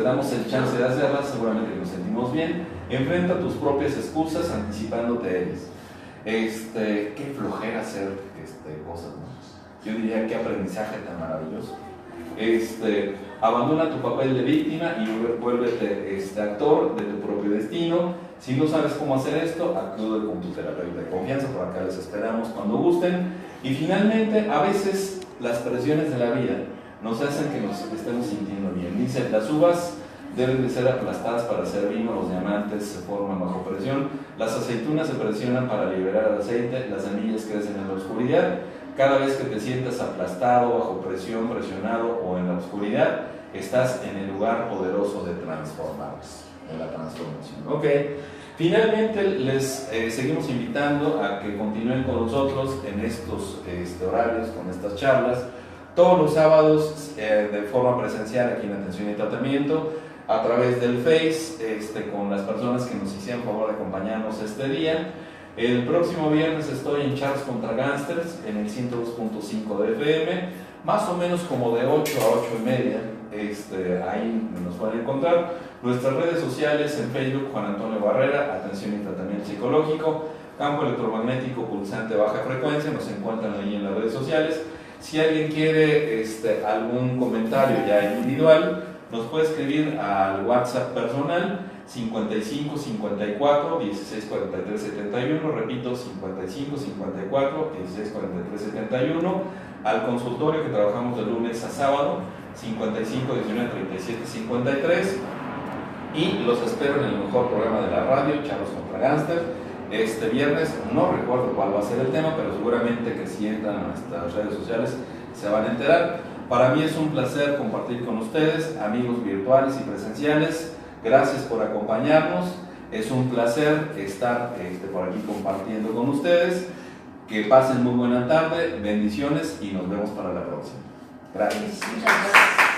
S1: damos el chance de hacerlas, seguramente nos sentimos bien. Enfrenta tus propias excusas anticipándote a ellas. Qué flojera hacer cosas, ¿no? Yo diría qué aprendizaje tan maravilloso. Abandona tu papel de víctima y vuélvete actor de tu propio destino. Si no sabes cómo hacer esto, acude con tu terapeuta de confianza. Por acá les esperamos cuando gusten. Y finalmente, a veces las presiones de la vida nos hacen que nos estemos sintiendo bien. Dice, las uvas deben de ser aplastadas para hacer vino, los diamantes se forman bajo presión, las aceitunas se presionan para liberar el aceite, las semillas crecen en la oscuridad. Cada vez que te sientas aplastado, bajo presión, presionado o en la oscuridad, estás en el lugar poderoso de transformarse, de la transformación. Ok, finalmente les seguimos invitando a que continúen con nosotros en estos horarios, con estas charlas, todos los sábados de forma presencial aquí en Atención y Tratamiento, a través del Face, con las personas que nos hicieron favor de acompañarnos este día. El próximo viernes estoy en Charles contra Gangsters en el 102.5 de FM, más o menos como de 8 a 8 y media. Ahí nos pueden encontrar. Nuestras redes sociales en Facebook, Juan Antonio Barrera, Atención y Tratamiento Psicológico, Campo Electromagnético Pulsante Baja Frecuencia, nos encuentran ahí en las redes sociales. Si alguien quiere algún comentario ya individual, nos puede escribir al WhatsApp personal 55 54 16 43 71, repito, 55 54 16 43 71, al consultorio que trabajamos de lunes a sábado, 55 19 37 53, y los espero en el mejor programa de la radio, Charlos contra Gánster. Este viernes, no recuerdo cuál va a ser el tema, pero seguramente que si entran a nuestras redes sociales se van a enterar. Para mí es un placer compartir con ustedes, amigos virtuales y presenciales. Gracias por acompañarnos. Es un placer estar por aquí compartiendo con ustedes. Que pasen muy buena tarde, bendiciones y nos vemos para la próxima. Gracias.
S3: Muchas gracias.